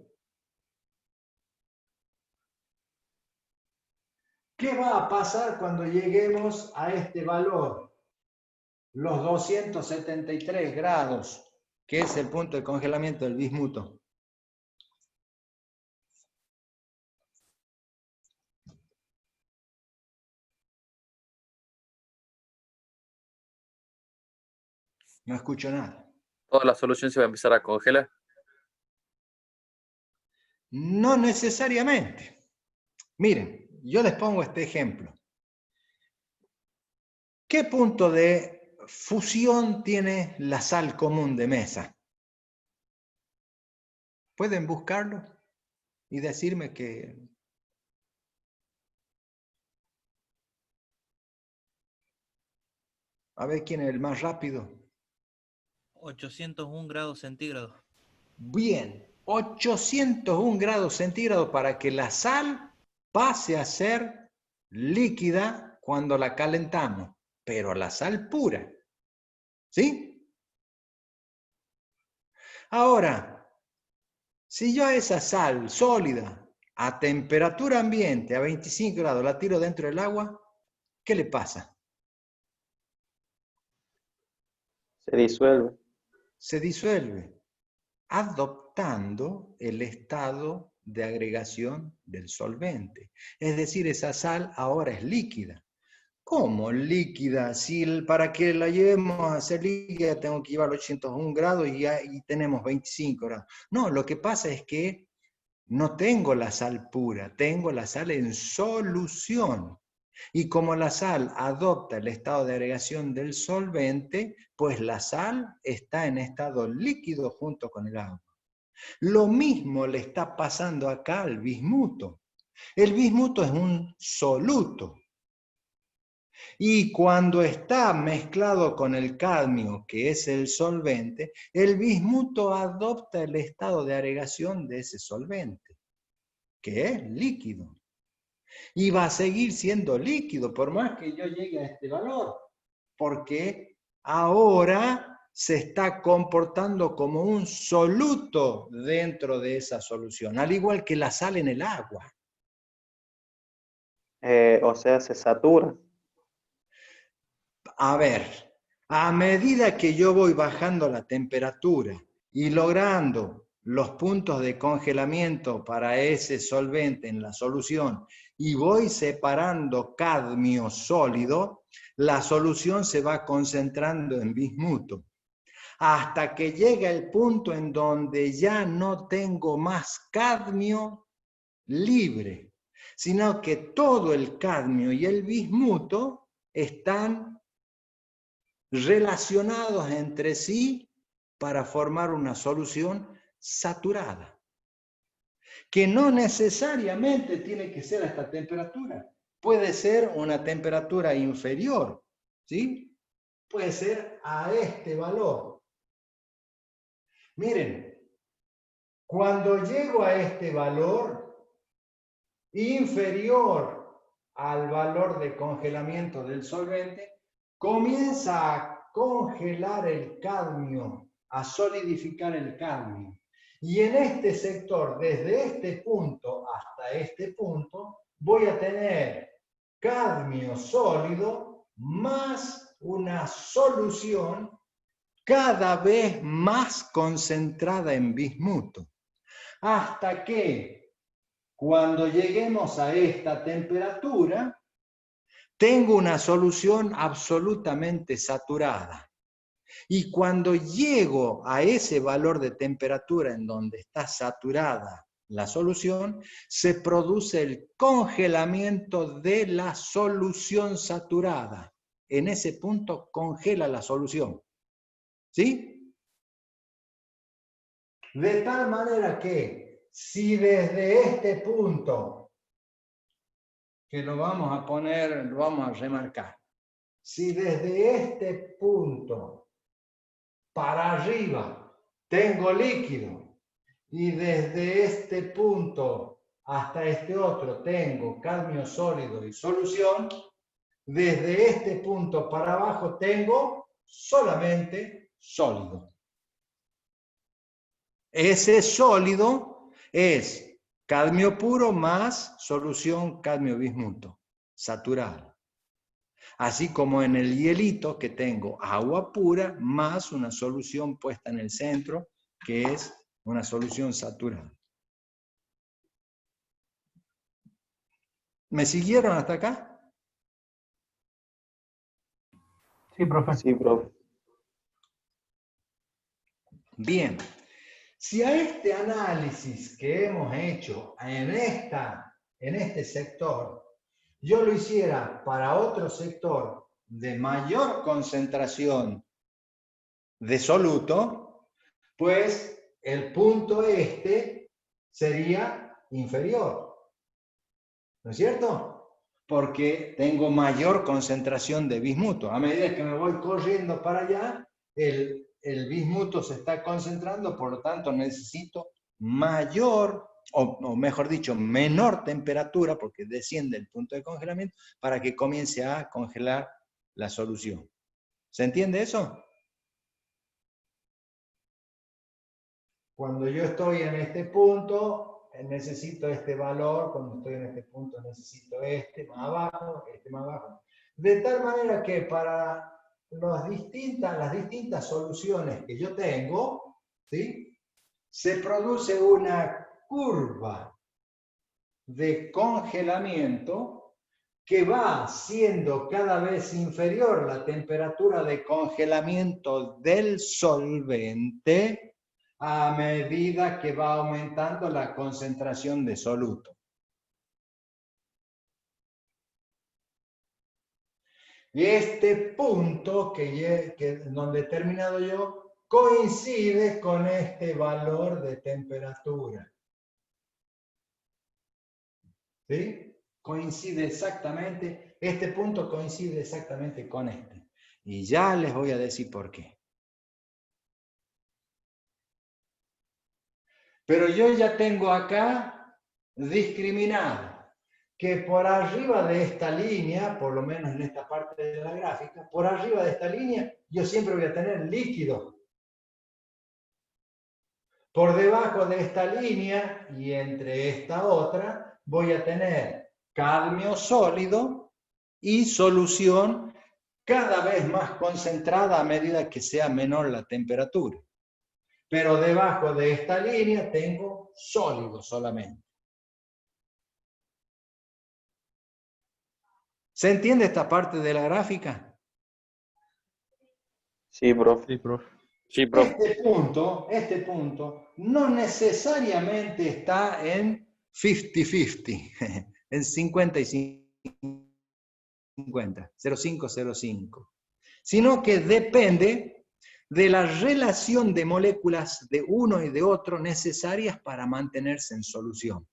¿Qué va a pasar cuando lleguemos a este valor? Los 273 grados, que es el punto de congelamiento del bismuto. No escucho nada. Toda la solución se va a empezar a congelar. No necesariamente. Miren, yo les pongo este ejemplo. ¿Qué punto de fusión tiene la sal común de mesa? ¿Pueden buscarlo y decirme que... A ver quién es el más rápido. 801 grados centígrados. Bien, 801 grados centígrados para que la sal pase a ser líquida cuando la calentamos, pero la sal pura. ¿Sí? Ahora, si yo a esa sal sólida a temperatura ambiente, a 25 grados, la tiro dentro del agua, ¿qué le pasa? Se disuelve. Se disuelve, adoptando el estado de agregación del solvente. Es decir, esa sal ahora es líquida. ¿Cómo líquida? Si para que la llevemos a ser líquida tengo que llevar 801 grados y tenemos 25 grados. No, lo que pasa es que no tengo la sal pura, tengo la sal en solución. Y como la sal adopta el estado de agregación del solvente, pues la sal está en estado líquido junto con el agua. Lo mismo le está pasando acá al bismuto. El bismuto es un soluto. Y cuando está mezclado con el cadmio, que es el solvente, el bismuto adopta el estado de agregación de ese solvente, que es líquido. Y va a seguir siendo líquido, por más que yo llegue a este valor, porque ahora se está comportando como un soluto dentro de esa solución, al igual que la sal en el agua. O sea, se satura. A ver, a medida que yo voy bajando la temperatura y logrando los puntos de congelamiento para ese solvente en la solución y voy separando cadmio sólido, la solución se va concentrando en bismuto, hasta que llega el punto en donde ya no tengo más cadmio libre, sino que todo el cadmio y el bismuto están relacionados entre sí para formar una solución saturada, que no necesariamente tiene que ser a esta temperatura, puede ser una temperatura inferior, ¿sí? Puede ser a este valor. Miren, cuando llego a este valor inferior al valor de congelamiento del solvente, comienza a congelar el cadmio, a solidificar el cadmio. Y en este sector, desde este punto hasta este punto, voy a tener cadmio sólido más una solución cada vez más concentrada en bismuto. Hasta que, cuando lleguemos a esta temperatura, tengo una solución absolutamente saturada. Y cuando llego a ese valor de temperatura en donde está saturada la solución, se produce el congelamiento de la solución saturada. En ese punto congela la solución. ¿Sí? De tal manera que si desde este punto, que lo vamos a poner, lo vamos a remarcar, si desde este punto para arriba tengo líquido y desde este punto hasta este otro tengo cadmio sólido y solución, desde este punto para abajo tengo solamente sólido. Ese sólido es cadmio puro más solución cadmio bismuto, saturada. Así como en el hielito que tengo agua pura más una solución puesta en el centro, que es una solución saturada. ¿Me siguieron hasta acá? Sí, profe. Sí, profe. Bien. Si a este análisis que hemos hecho en este sector, yo lo hiciera para otro sector de mayor concentración de soluto, pues el punto este sería inferior. ¿No es cierto? Porque tengo mayor concentración de bismuto. A medida que me voy corriendo para allá, el bismuto se está concentrando, por lo tanto necesito mayor, o mejor dicho, menor temperatura, porque desciende el punto de congelamiento, para que comience a congelar la solución. ¿Se entiende eso? Cuando yo estoy en este punto, necesito este valor, cuando estoy en este punto necesito este más abajo, este más abajo. De tal manera que para las distintas soluciones que yo tengo, ¿sí?, se produce una curva de congelamiento que va siendo cada vez inferior la temperatura de congelamiento del solvente a medida que va aumentando la concentración de soluto. Y este punto donde he terminado yo coincide con este valor de temperatura. ¿Sí? Coincide exactamente Este punto coincide exactamente con este. Y ya les voy a decir por qué. Pero yo ya tengo acá discriminado que por arriba de esta línea, por lo menos en esta parte de la gráfica, por arriba de esta línea, yo siempre voy a tener líquido. Por debajo de esta línea y entre esta otra, voy a tener cadmio sólido y solución cada vez más concentrada a medida que sea menor la temperatura. Pero debajo de esta línea tengo sólido solamente. ¿Se entiende esta parte de la gráfica? Sí, profe. Sí, profe. Sí, profe. Este punto no necesariamente está en 50-50, en 50 y 50, 0,5, sino que depende de la relación de moléculas de uno y de otro necesarias para mantenerse en solución.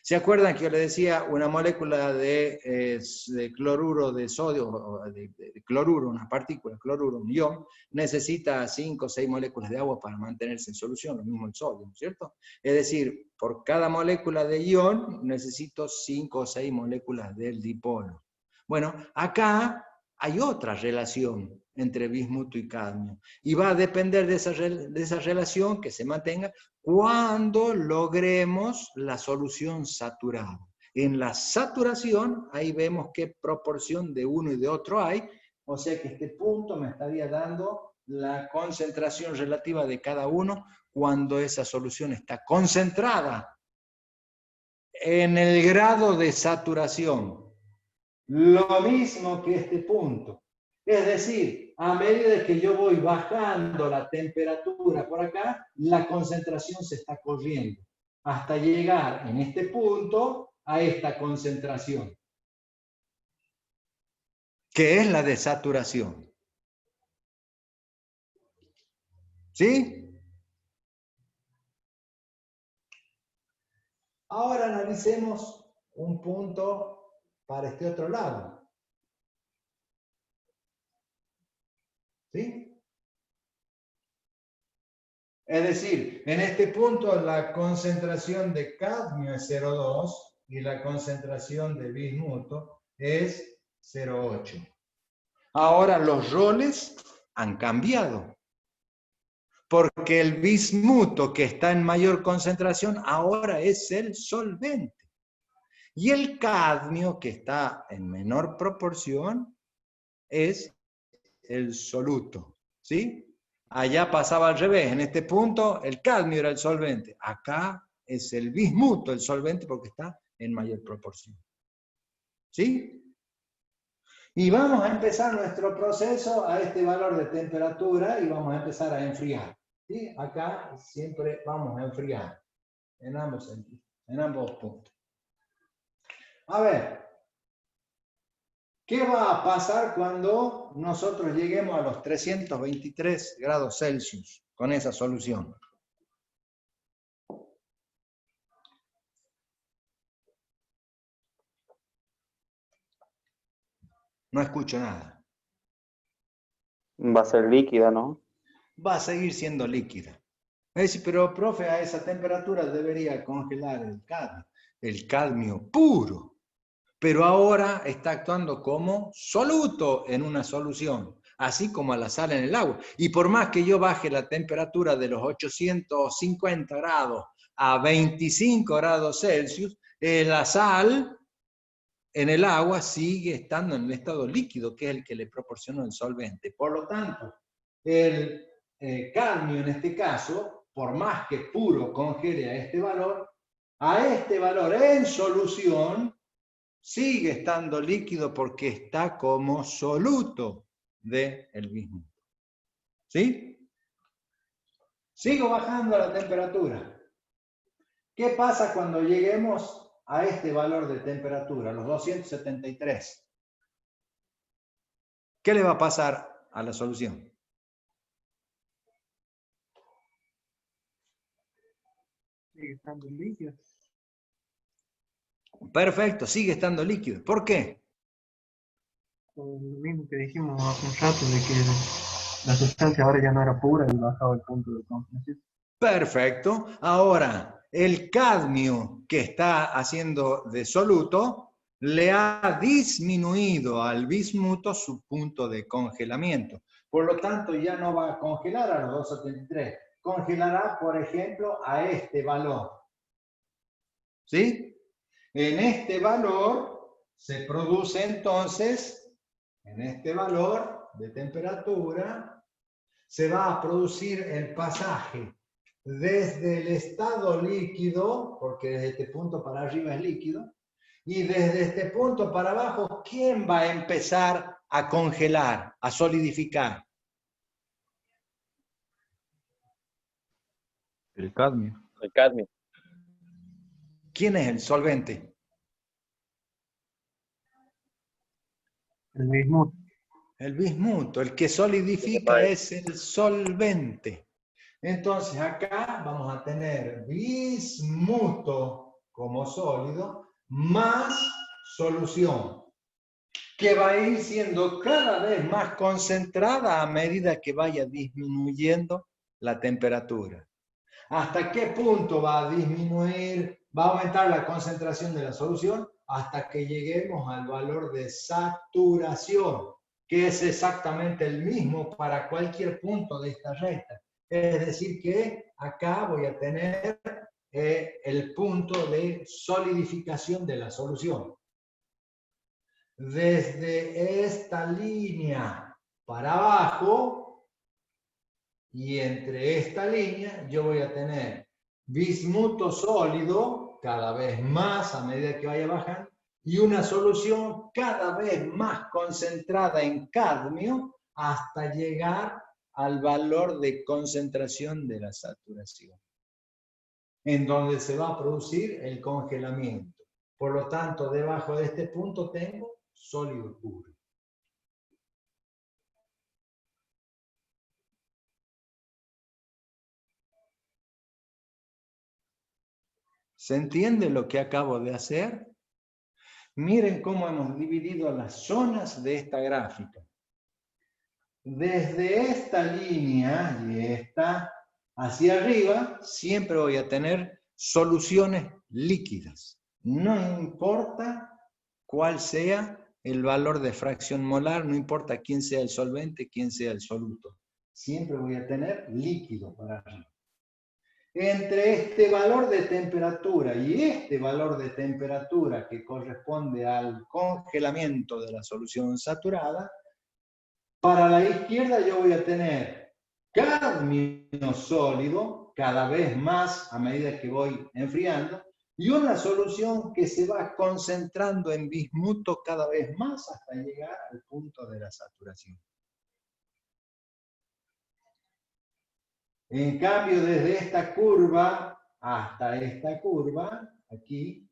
¿Se acuerdan que yo les decía una molécula de cloruro de sodio, de cloruro, una partícula, cloruro, un ion, necesita 5 o 6 moléculas de agua para mantenerse en solución, lo mismo el sodio, ¿no es cierto? Es decir, por cada molécula de ion necesito 5 o 6 moléculas del dipolo. Bueno, acá hay otra relación entre bismuto y cadmio, y va a depender de esa relación que se mantenga cuando logremos la solución saturada. En la saturación, ahí vemos qué proporción de uno y de otro hay, o sea que este punto me estaría dando la concentración relativa de cada uno cuando esa solución está concentrada en el grado de saturación. Lo mismo que este punto. Es decir, a medida que yo voy bajando la temperatura por acá, la concentración se está corriendo hasta llegar en este punto a esta concentración, que es la de saturación. ¿Sí? Ahora analicemos un punto para este otro lado. ¿Sí? Es decir, en este punto la concentración de cadmio es 0,2 y la concentración de bismuto es 0,8. Ahora los roles han cambiado, porque el bismuto que está en mayor concentración ahora es el solvente. Y el cadmio que está en menor proporción es el soluto. ¿Sí? Allá pasaba al revés, en este punto el cadmio era el solvente, acá es el bismuto el solvente porque está en mayor proporción. ¿Sí? Y vamos a empezar nuestro proceso a este valor de temperatura y vamos a empezar a enfriar. ¿Sí? Acá siempre vamos a enfriar en ambos puntos. A ver, ¿qué va a pasar cuando nosotros lleguemos a los 323 grados Celsius con esa solución? No escucho nada. Va a ser líquida, ¿no? Va a seguir siendo líquida. Es decir, pero profe, a esa temperatura debería congelar el cadmio puro. Pero ahora está actuando como soluto en una solución, así como a la sal en el agua. Y por más que yo baje la temperatura de los 850 grados a 25 grados Celsius, la sal en el agua sigue estando en el estado líquido, que es el que le proporciona el solvente. Por lo tanto, el cadmio en este caso, por más que puro congele a este valor en solución, sigue estando líquido porque está como soluto del bismuto. ¿Sí? Sigo bajando la temperatura. ¿Qué pasa cuando lleguemos a este valor de temperatura, los 273? ¿Qué le va a pasar a la solución? Sigue estando líquido. Perfecto, sigue estando líquido. ¿Por qué? Lo mismo que dijimos hace un rato, de que la sustancia ahora ya no era pura y bajaba el punto de congelación. Perfecto. Ahora, el cadmio que está haciendo de soluto le ha disminuido al bismuto su punto de congelamiento. Por lo tanto, ya no va a congelar a los 273. Congelará, por ejemplo, a este valor. ¿Sí? En este valor se produce entonces, en este valor de temperatura, se va a producir el pasaje desde el estado líquido, porque desde este punto para arriba es líquido, y desde este punto para abajo, ¿quién va a empezar a congelar, a solidificar? El cadmio. El cadmio. ¿Quién es el solvente? El bismuto. El bismuto. El que solidifica es el solvente. Entonces acá vamos a tener bismuto como sólido más solución, que va a ir siendo cada vez más concentrada a medida que vaya disminuyendo la temperatura. ¿Hasta qué punto va a disminuir, va a aumentar la concentración de la solución? Hasta que lleguemos al valor de saturación, que es exactamente el mismo para cualquier punto de esta recta. Es decir que acá voy a tener el punto de solidificación de la solución. Desde esta línea para abajo y entre esta línea yo voy a tener bismuto sólido cada vez más a medida que vaya bajando y una solución cada vez más concentrada en cadmio hasta llegar al valor de concentración de la saturación, en donde se va a producir el congelamiento. Por lo tanto, debajo de este punto tengo sólido puro. ¿Se entiende lo que acabo de hacer? Miren cómo hemos dividido las zonas de esta gráfica. Desde esta línea y esta hacia arriba, siempre voy a tener soluciones líquidas. No importa cuál sea el valor de fracción molar, no importa quién sea el solvente, quién sea el soluto. Siempre voy a tener líquido para arriba. Entre este valor de temperatura y este valor de temperatura que corresponde al congelamiento de la solución saturada, para la izquierda yo voy a tener cadmio sólido, cada vez más a medida que voy enfriando, y una solución que se va concentrando en bismuto cada vez más hasta llegar al punto de la saturación. En cambio, desde esta curva hasta esta curva, aquí,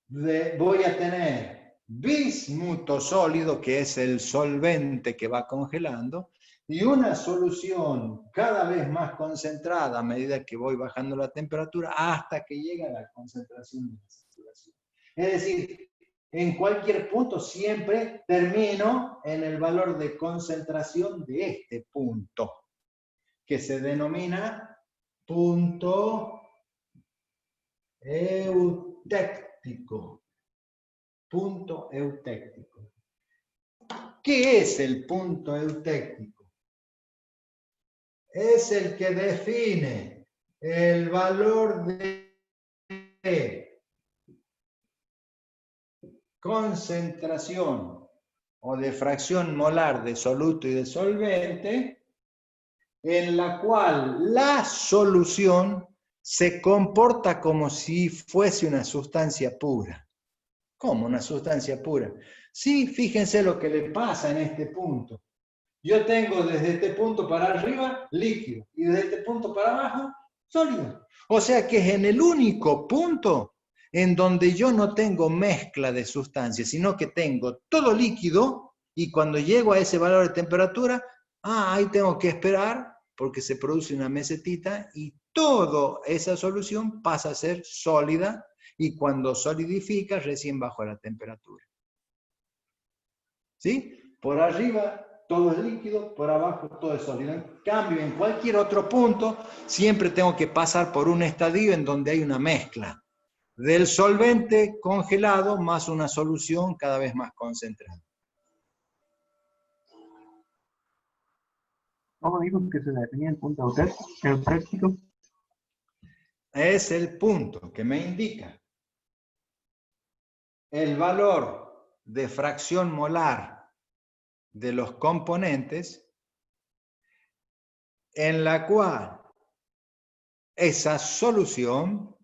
voy a tener bismuto sólido, que es el solvente que va congelando, y una solución cada vez más concentrada a medida que voy bajando la temperatura hasta que llega a la concentración de la saturación. Es decir, en cualquier punto siempre termino en el valor de concentración de este punto, que se denomina punto eutéctico. Punto eutéctico. ¿Qué es el punto eutéctico? Es el que define el valor de concentración o de fracción molar de soluto y de solvente, en la cual la solución se comporta como si fuese una sustancia pura. ¿Cómo una sustancia pura? Sí, fíjense lo que le pasa en este punto. Yo tengo desde este punto para arriba líquido y desde este punto para abajo sólido. O sea que es en el único punto en donde yo no tengo mezcla de sustancias, sino que tengo todo líquido y cuando llego a ese valor de temperatura, ahí tengo que esperar porque se produce una mesetita y toda esa solución pasa a ser sólida y cuando solidifica recién bajo la temperatura. ¿Sí? Por arriba todo es líquido, por abajo todo es sólido. En cambio, en cualquier otro punto, siempre tengo que pasar por un estadio en donde hay una mezcla del solvente congelado más una solución cada vez más concentrada. ¿Cómo dijo que se definía el punto eutéptico? Es el punto que me indica el valor de fracción molar de los componentes en la cual esa solución,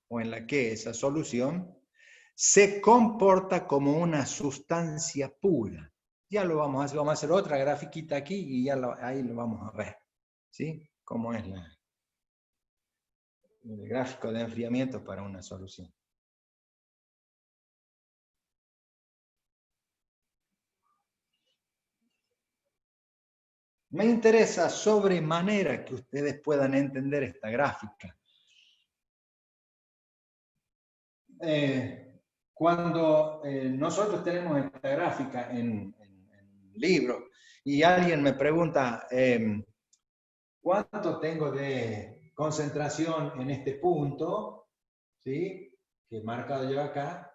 o en la que esa solución, se comporta como una sustancia pura. Ya lo vamos a hacer otra grafiquita aquí y ya ahí lo vamos a ver, ¿sí? Cómo es el gráfico de enfriamiento para una solución. Me interesa sobremanera que ustedes puedan entender esta gráfica. Cuando nosotros tenemos esta gráfica en libro y alguien me pregunta ¿cuánto tengo de concentración en este punto? ¿Sí? Que he marcado yo acá.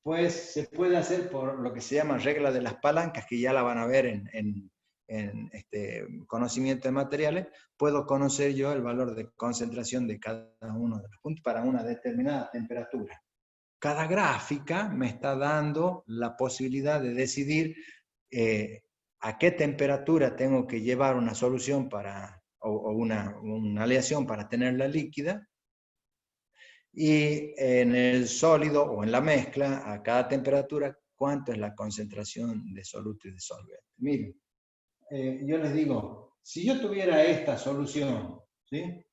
Pues se puede hacer por lo que se llama regla de las palancas, que ya la van a ver en este conocimiento de materiales. Puedo conocer yo el valor de concentración de cada uno de los puntos para una determinada temperatura. Cada gráfica me está dando la posibilidad de decidir a qué temperatura tengo que llevar una solución o una aleación para tenerla líquida, y en el sólido o en la mezcla, a cada temperatura, cuánto es la concentración de soluto y de solvente. Miren, yo les digo, si yo tuviera esta solución, ¿sí?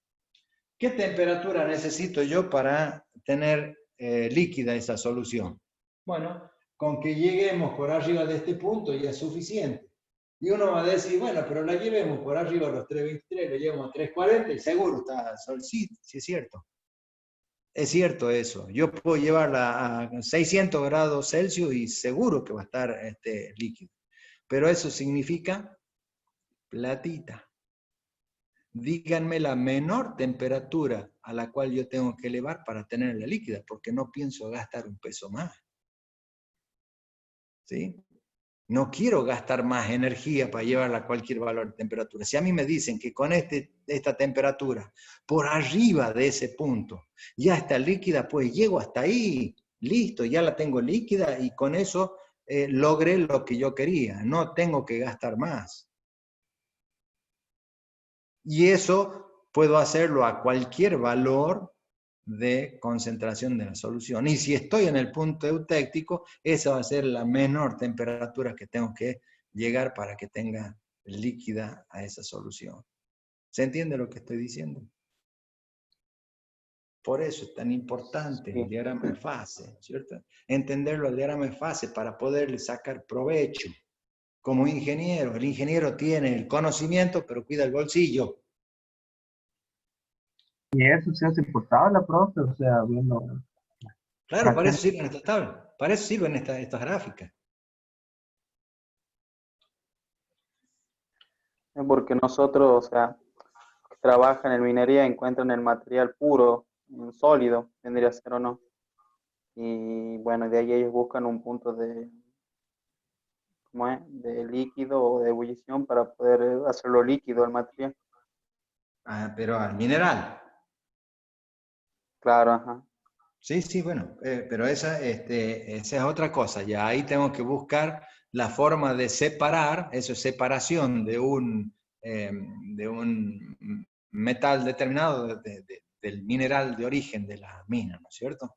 ¿Qué temperatura necesito yo para tener líquida esa solución? Bueno, con que lleguemos por arriba de este punto ya es suficiente. Y uno va a decir, bueno, pero la llevemos por arriba a los 323, lo llevamos a 340 y seguro está, sí, sí es cierto. Es cierto eso. Yo puedo llevarla a 600 grados Celsius y seguro que va a estar líquido. Pero eso significa platita. Díganme la menor temperatura a la cual yo tengo que elevar para tenerla líquida, porque no pienso gastar un peso más. ¿Sí? No quiero gastar más energía para llevarla a cualquier valor de temperatura. Si a mí me dicen que con esta temperatura, por arriba de ese punto, ya está líquida, pues llego hasta ahí, listo, ya la tengo líquida y con eso logré lo que yo quería. No tengo que gastar más. Y eso puedo hacerlo a cualquier valor de concentración de la solución. Y si estoy en el punto eutéctico, esa va a ser la menor temperatura que tengo que llegar para que tenga líquida a esa solución. ¿Se entiende lo que estoy diciendo? Por eso es tan importante el diagrama de fase, ¿cierto? Entenderlo el diagrama de fase para poderle sacar provecho. Como ingeniero, el ingeniero tiene el conocimiento, pero cuida el bolsillo. Y eso se hace por tabla, profe, o sea, viendo... Claro, para eso sirven estas tablas, para eso sirven estas gráficas. Porque nosotros, o sea, que trabajan en minería encuentran el material puro, sólido, tendría que ser o no. Y bueno, de ahí ellos buscan un punto de, ¿cómo es? De líquido o de ebullición para poder hacerlo líquido el material. Ah, pero al mineral. Claro, ajá. Sí, sí, bueno, pero esa es otra cosa. Ya ahí tengo que buscar la forma de separar, eso es separación de un metal determinado del mineral de origen de la mina, ¿no es cierto?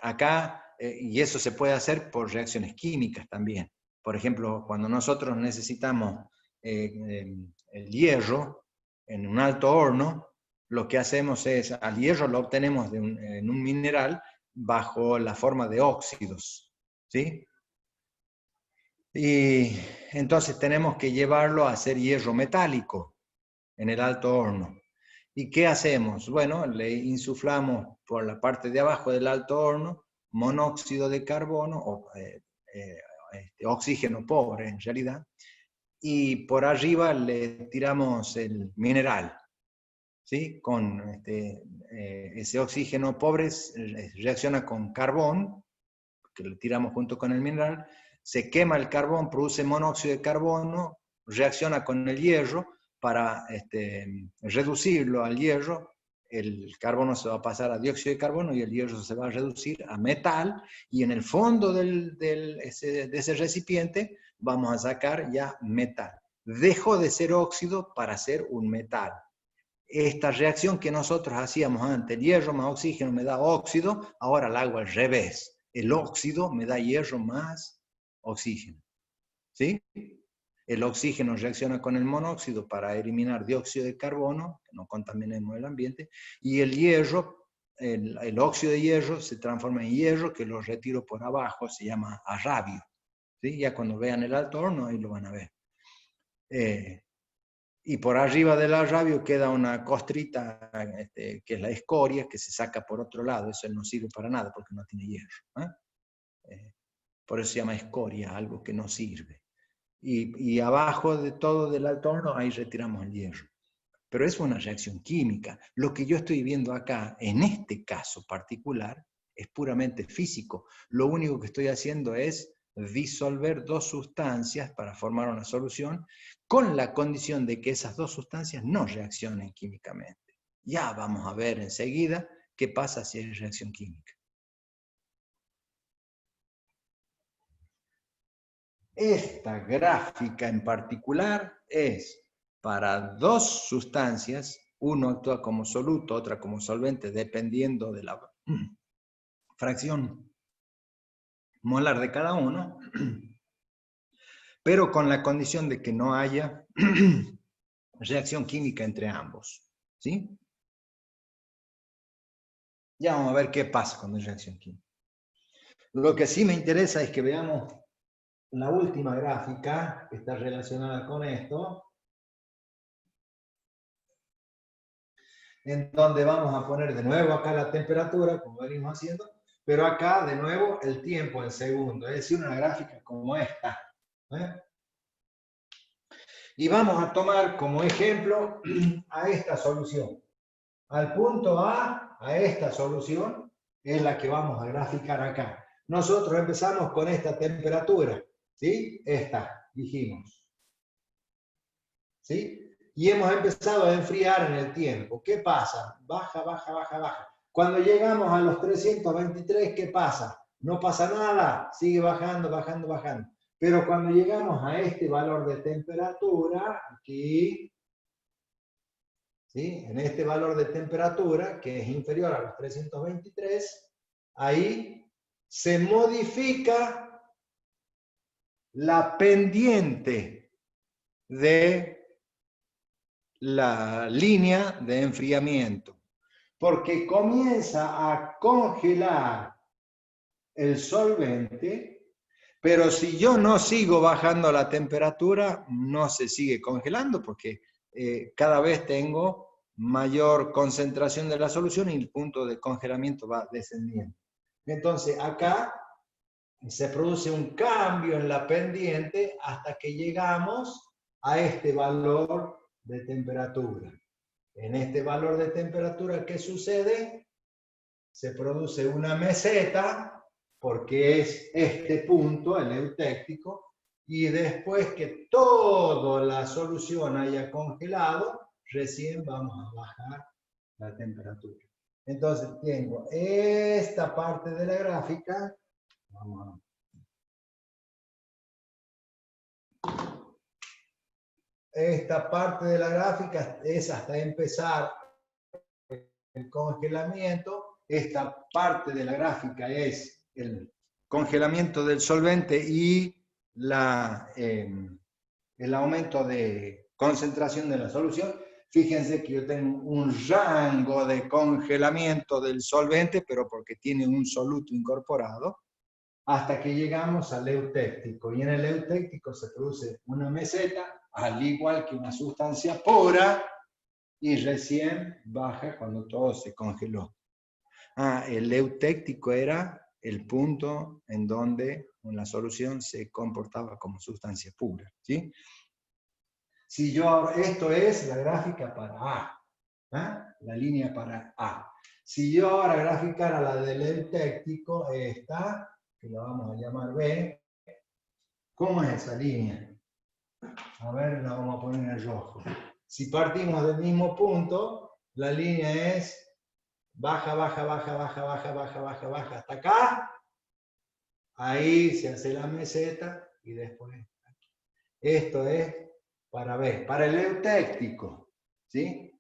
Acá, y eso se puede hacer por reacciones químicas también. Por ejemplo, cuando nosotros necesitamos el hierro en un alto horno, lo que hacemos es, al hierro lo obtenemos en un mineral bajo la forma de óxidos, ¿sí? Y entonces tenemos que llevarlo a hacer hierro metálico en el alto horno. ¿Y qué hacemos? Bueno, le insuflamos por la parte de abajo del alto horno monóxido de carbono, oxígeno pobre en realidad, y por arriba le tiramos el mineral, ¿sí? Con ese oxígeno pobre reacciona con carbón, que le tiramos junto con el mineral, se quema el carbón, produce monóxido de carbono, reacciona con el hierro para reducirlo al hierro. El carbono se va a pasar a dióxido de carbono y el hierro se va a reducir a metal, y en el fondo de ese recipiente vamos a sacar ya metal. Dejó de ser óxido para ser un metal. Esta reacción que nosotros hacíamos antes, el hierro más oxígeno me da óxido, ahora la hago al revés. El óxido me da hierro más oxígeno. ¿Sí? El oxígeno reacciona con el monóxido para eliminar dióxido de carbono, que no contaminemos el ambiente, y el hierro, el óxido de hierro se transforma en hierro, que lo retiro por abajo, se llama arrabio. ¿Sí? Ya cuando vean el alto horno, ahí lo van a ver. Y por arriba del arrabio queda una costrita, que es la escoria, que se saca por otro lado. Eso no sirve para nada porque no tiene hierro. Por eso se llama escoria, algo que no sirve. Y abajo de todo del alto horno, ahí retiramos el hierro. Pero es una reacción química. Lo que yo estoy viendo acá, en este caso particular, es puramente físico. Lo único que estoy haciendo es disolver dos sustancias para formar una solución, con la condición de que esas dos sustancias no reaccionen químicamente. Ya vamos a ver enseguida qué pasa si hay reacción química. Esta gráfica en particular es para dos sustancias, uno actúa como soluto, otra como solvente, dependiendo de la fracción molar de cada uno, pero con la condición de que no haya reacción química entre ambos. ¿Sí? Ya vamos a ver qué pasa cuando hay reacción química. Lo que sí me interesa es que veamos la última gráfica que está relacionada con esto, en donde vamos a poner de nuevo acá la temperatura, como venimos haciendo, pero acá de nuevo el tiempo en segundo, es decir, una gráfica como esta. Y vamos a tomar como ejemplo a esta solución. Al punto A esta solución, es la que vamos a graficar acá. Nosotros empezamos con esta temperatura, ¿sí? Esta, dijimos. ¿Sí? Y hemos empezado a enfriar en el tiempo. ¿Qué pasa? Baja, baja, baja, baja. Cuando llegamos a los 323, ¿qué pasa? No pasa nada, sigue bajando, bajando, bajando. Pero cuando llegamos a este valor de temperatura, aquí, ¿sí? En este valor de temperatura, que es inferior a los 323, ahí se modifica la pendiente de la línea de enfriamiento, porque comienza a congelar el solvente, pero si yo no sigo bajando la temperatura, no se sigue congelando, porque cada vez tengo mayor concentración de la solución y el punto de congelamiento va descendiendo. Entonces acá se produce un cambio en la pendiente hasta que llegamos a este valor de temperatura. En este valor de temperatura, ¿qué sucede? Se produce una meseta, porque es este punto, el eutéctico, y después que toda la solución haya congelado, recién vamos a bajar la temperatura. Entonces tengo esta parte de la gráfica, vamos a... Esta parte de la gráfica es hasta empezar el congelamiento. Esta parte de la gráfica es el congelamiento del solvente y el aumento de concentración de la solución. Fíjense que yo tengo un rango de congelamiento del solvente, pero porque tiene un soluto incorporado, hasta que llegamos al eutéctico. Y en el eutéctico se produce una meseta, al igual que una sustancia pura, y recién baja cuando todo se congeló. El eutéctico era el punto en donde la solución se comportaba como sustancia pura, ¿sí? Si yo, esto es la gráfica para A, ¿eh? La línea para A. Si yo ahora graficara la del eutéctico, esta, que la vamos a llamar B, ¿cómo es esa línea? A ver, la vamos a poner en rojo. Si partimos del mismo punto, la línea es baja, baja, baja, baja, baja, baja, baja, baja, hasta acá. Ahí se hace la meseta y después aquí. Esto es para B, para el eutéctico, ¿sí?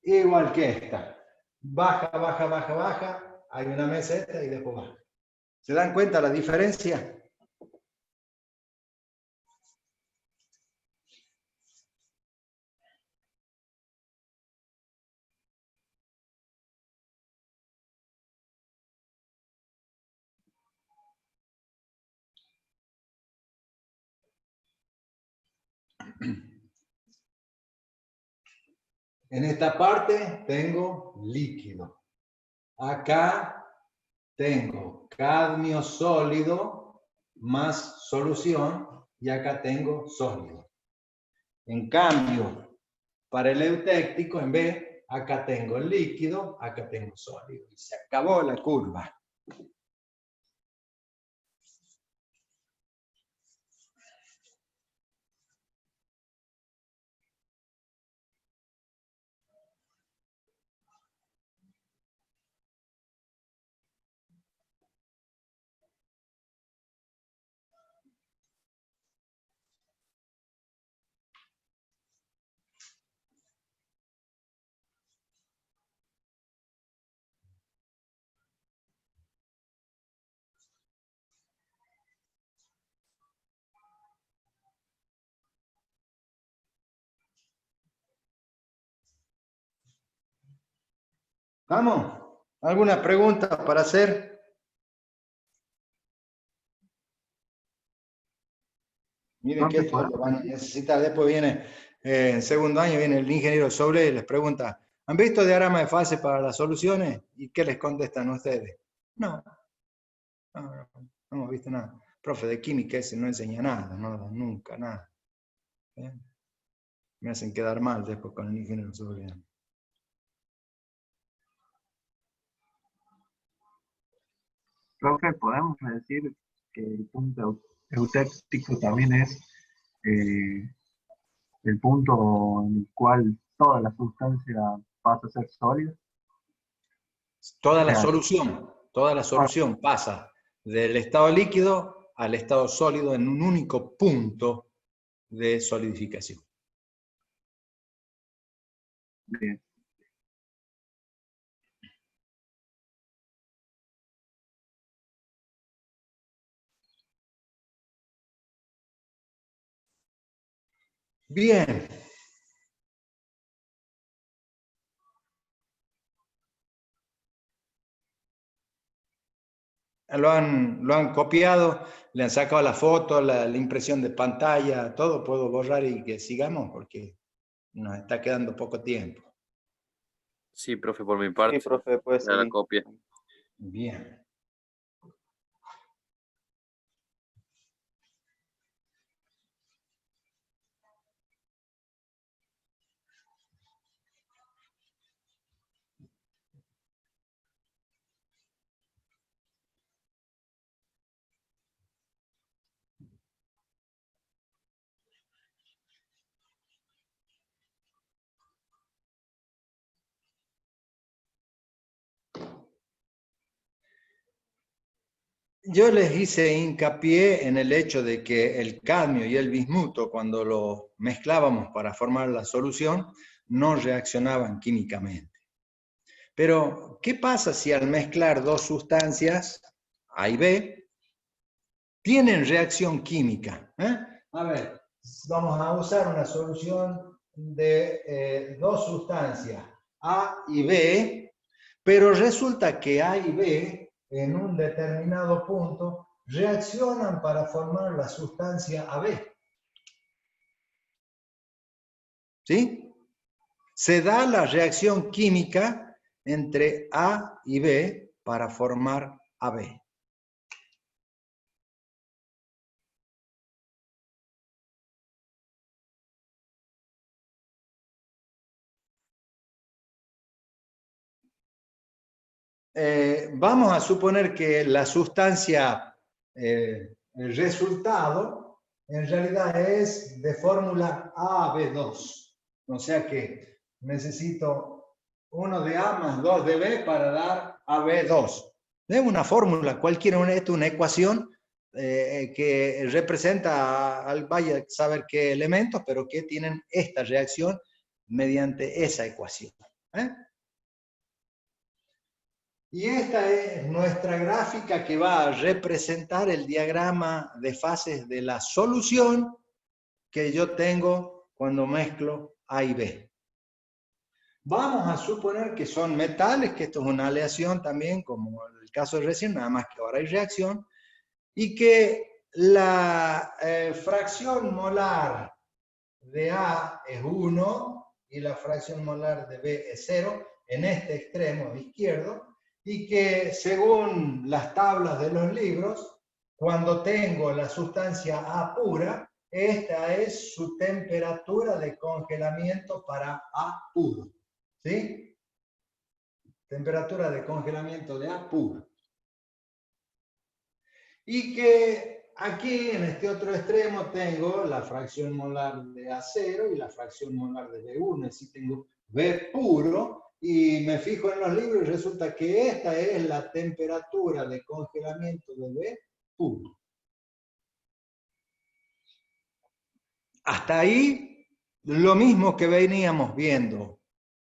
Igual que esta. Baja, baja, baja, baja, hay una meseta y después baja. ¿Se dan cuenta la diferencia? En esta parte tengo líquido. Acá tengo cadmio sólido más solución y acá tengo sólido. En cambio, para el eutéctico, en B, acá tengo líquido, acá tengo sólido. Y se acabó la curva. ¿Vamos? ¿Alguna pregunta para hacer? Miren que esto lo van a necesitar. Después viene, en segundo año, viene el ingeniero Sobre y les pregunta, ¿han visto diagrama de fase para las soluciones? ¿Y qué les contestan ustedes? No, no hemos visto nada. Profe de química ese no enseña nada, no, nunca, nada. ¿Eh? Me hacen quedar mal después con el ingeniero Sobre. Profe, podemos decir que el punto eutéctico también es el punto en el cual toda la sustancia pasa a ser sólida. Toda O sea, la solución pasa del estado líquido al estado sólido en un único punto de solidificación. bien. Bien. Lo han copiado, le han sacado la foto, la impresión de pantalla, todo. Puedo borrar y que sigamos porque nos está quedando poco tiempo. Sí, profe, por mi parte. Sí, profe, puede Ya la seguir. copia. Bien. Yo les hice hincapié en el hecho de que el cadmio y el bismuto, cuando lo mezclábamos para formar la solución, no reaccionaban químicamente. Pero, ¿qué pasa si al mezclar dos sustancias, A y B, tienen reacción química? A ver, vamos a usar una solución de dos sustancias, A y B, pero resulta que A y B en un determinado punto reaccionan para formar la sustancia AB. ¿Sí? se da la reacción química entre A y B para formar AB. Vamos a suponer que la sustancia, el resultado, en realidad es de fórmula AB2. O sea que necesito 1 de A más 2 de B para dar AB2. Es una fórmula cualquiera, esto es una ecuación que representa, vaya a saber qué elementos, pero que tienen esta reacción mediante esa ecuación. Y esta es nuestra gráfica que va a representar el diagrama de fases de la solución que yo tengo cuando mezclo A y B. Vamos a suponer que son metales, que esto es una aleación también, como el caso de recién, nada más que ahora hay reacción, y que la fracción molar de A es 1 y la fracción molar de B es 0, en este extremo izquierdo, y que según las tablas de los libros, cuando tengo la sustancia A pura, esta es su temperatura de congelamiento para A puro. ¿Sí? Temperatura de congelamiento de A puro. Y que aquí, en este otro extremo, tengo la fracción molar de A0 y la fracción molar de B1. Es decir, tengo B puro. Y me fijo en los libros y resulta que esta es la temperatura de congelamiento de B puro. Hasta ahí, lo mismo que veníamos viendo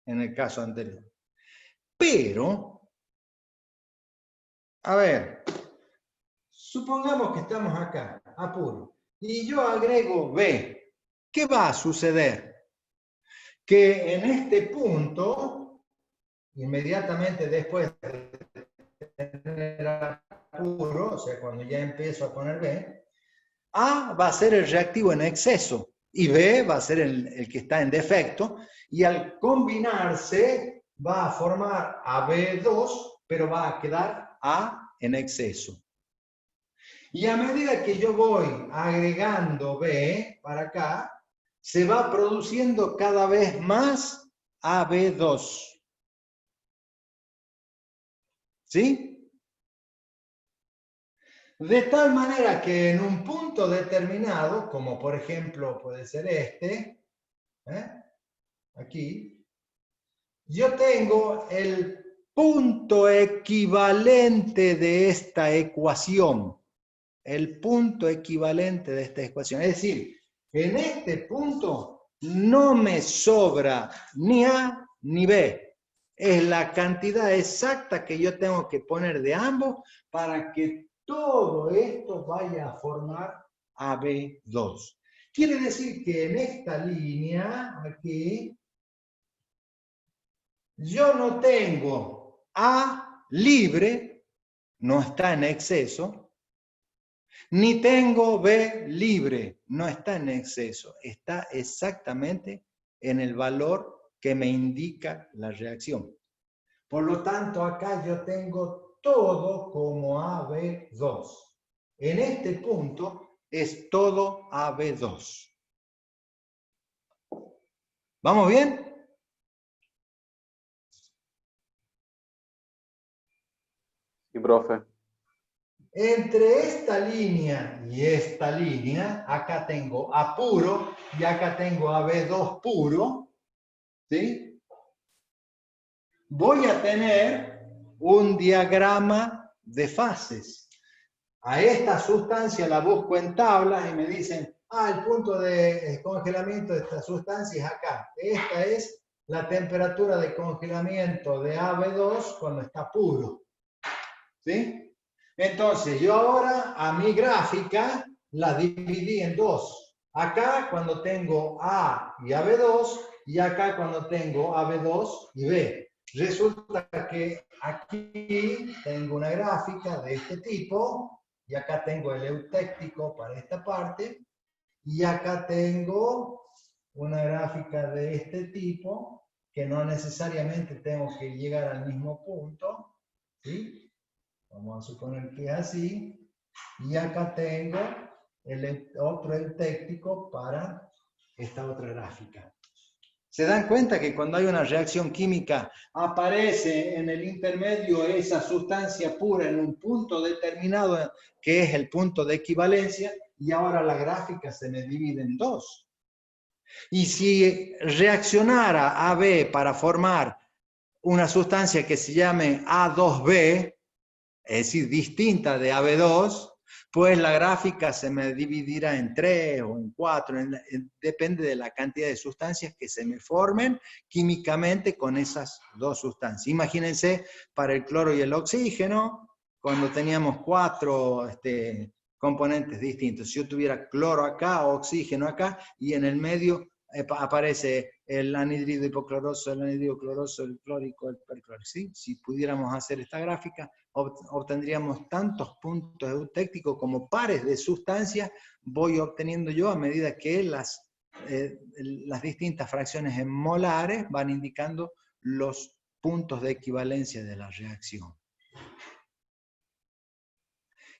en el caso anterior. Pero, a ver, supongamos que estamos acá, A puro, y yo agrego B. ¿Qué va a suceder? Que en este punto, inmediatamente después de tener A puro, o sea, cuando ya empiezo a poner B, A va a ser el reactivo en exceso y B va a ser el que está en defecto, y al combinarse va a formar AB2, pero va a quedar A en exceso. Y a medida que yo voy agregando B para acá, se va produciendo cada vez más AB2. ¿Sí? De tal manera que en un punto determinado, como por ejemplo puede ser este, aquí, yo tengo el punto equivalente de esta ecuación. El punto equivalente de esta ecuación. Es decir, en este punto no me sobra ni A ni B. Es la cantidad exacta que yo tengo que poner de ambos para que todo esto vaya a formar AB2. Quiere decir que en esta línea, aquí, yo no tengo A libre, no está en exceso, ni tengo B libre, no está en exceso, está exactamente en el valor que me indica la reacción. Por lo tanto, acá yo tengo todo como AB2. En este punto es todo AB2. ¿Vamos bien? Sí, profe. Entre esta línea y esta línea, acá tengo A puro y acá tengo AB2 puro, ¿sí? Voy a tener un diagrama de fases. A esta sustancia la busco en tablas y me dicen, el punto de congelamiento de esta sustancia es acá. Esta es la temperatura de congelamiento de AB2 cuando está puro. ¿Sí? Entonces, yo ahora a mi gráfica la dividí en dos. Acá cuando tengo A y AB2, y acá cuando tengo AB2 y B. Resulta que aquí tengo una gráfica de este tipo, y acá tengo el eutéctico para esta parte, y acá tengo una gráfica de este tipo, que no necesariamente tengo que llegar al mismo punto, ¿sí? Vamos a suponer que es así, y acá tengo otro eutéctico para esta otra gráfica. ¿Se dan cuenta que cuando hay una reacción química aparece en el intermedio esa sustancia pura en un punto determinado que es el punto de equivalencia y ahora la gráfica se me divide en dos? Y si reaccionara AB para formar una sustancia que se llame A2B, es decir, distinta de AB2, pues la gráfica se me dividirá en 3 o en 4, depende de la cantidad de sustancias que se me formen químicamente con esas dos sustancias. Imagínense para el cloro y el oxígeno, cuando teníamos 4 componentes distintos. Si yo tuviera cloro acá, oxígeno acá, y en el medio aparece el anhídrido hipocloroso, el anhídrido cloroso, el clórico, el perclórico. ¿Sí? Si pudiéramos hacer esta gráfica, obtendríamos tantos puntos eutécticos como pares de sustancias voy obteniendo yo a medida que las distintas fracciones en molares van indicando los puntos de equivalencia de la reacción.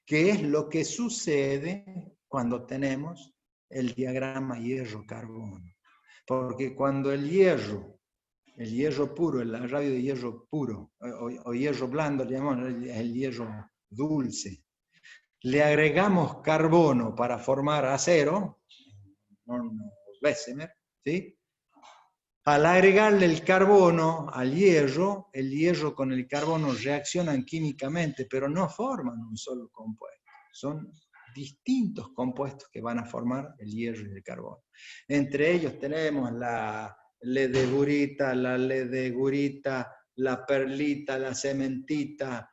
¿Qué es lo que sucede cuando tenemos el diagrama hierro-carbono? Porque cuando el hierro puro, el radio de hierro puro, o hierro blando, le llamamos el hierro dulce, le agregamos carbono para formar acero, Bessemer, ¿sí? Al agregarle el carbono al hierro, el hierro con el carbono reaccionan químicamente, pero no forman un solo compuesto. Son distintos compuestos que van a formar el hierro y el carbono. Entre ellos tenemos la ledegurita, la ledegurita, la perlita, la cementita,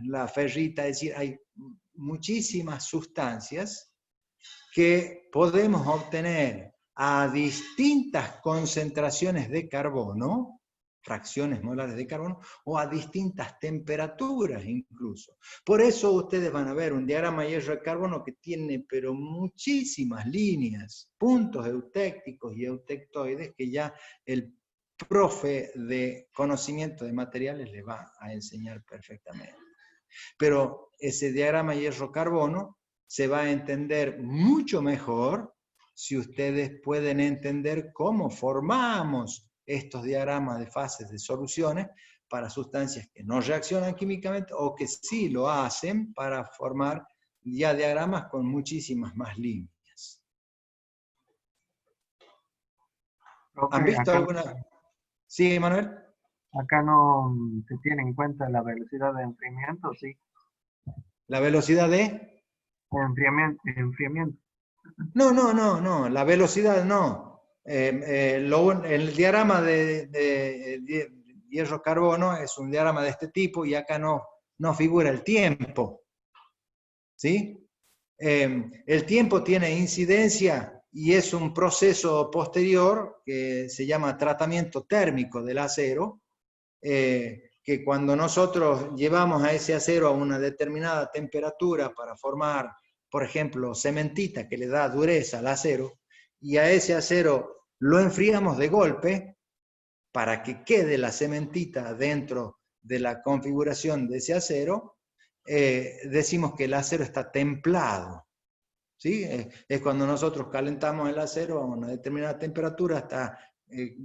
la ferrita, es decir, hay muchísimas sustancias que podemos obtener a distintas concentraciones de carbono, fracciones molares de carbono, o a distintas temperaturas incluso. Por eso ustedes van a ver un diagrama hierro-carbono que tiene pero muchísimas líneas, puntos eutécticos y eutectoides que ya el profe de conocimiento de materiales les va a enseñar perfectamente. Pero ese diagrama hierro-carbono se va a entender mucho mejor si ustedes pueden entender cómo formamos estos diagramas de fases de soluciones para sustancias que no reaccionan químicamente o que sí lo hacen para formar ya diagramas con muchísimas más líneas. ¿Han visto alguna? Sí, Manuel. Acá no se tiene en cuenta la velocidad de enfriamiento, sí. ¿La velocidad de? Enfriamiento. No, la velocidad no. El diagrama de hierro-carbono es un diagrama de este tipo y acá no figura el tiempo. ¿Sí? El tiempo tiene incidencia y es un proceso posterior que se llama tratamiento térmico del acero, que cuando nosotros llevamos a ese acero a una determinada temperatura para formar, por ejemplo, cementita que le da dureza al acero, y a ese acero lo enfriamos de golpe para que quede la cementita dentro de la configuración de ese acero, decimos que el acero está templado. ¿Sí? Es cuando nosotros calentamos el acero a una determinada temperatura, está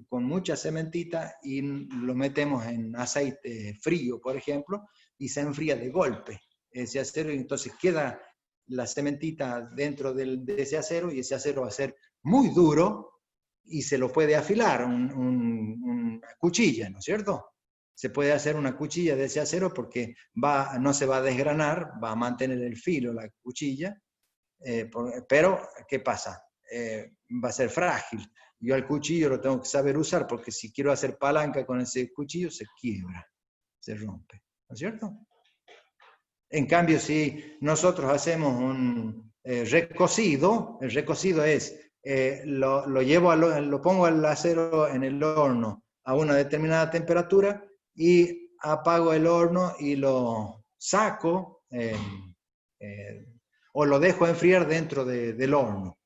con mucha cementita y lo metemos en aceite frío, por ejemplo, y se enfría de golpe ese acero y entonces queda la cementita dentro de ese acero y ese acero va a ser muy duro y se lo puede afilar una cuchilla, ¿no es cierto? Se puede hacer una cuchilla de ese acero porque no se va a desgranar, va a mantener el filo la cuchilla, pero ¿qué pasa? Va a ser frágil. Yo al cuchillo lo tengo que saber usar porque si quiero hacer palanca con ese cuchillo se quiebra, se rompe, ¿no es cierto? En cambio, si nosotros hacemos un recocido, el recocido es, lo pongo al acero en el horno a una determinada temperatura y apago el horno y lo saco o lo dejo enfriar dentro del horno.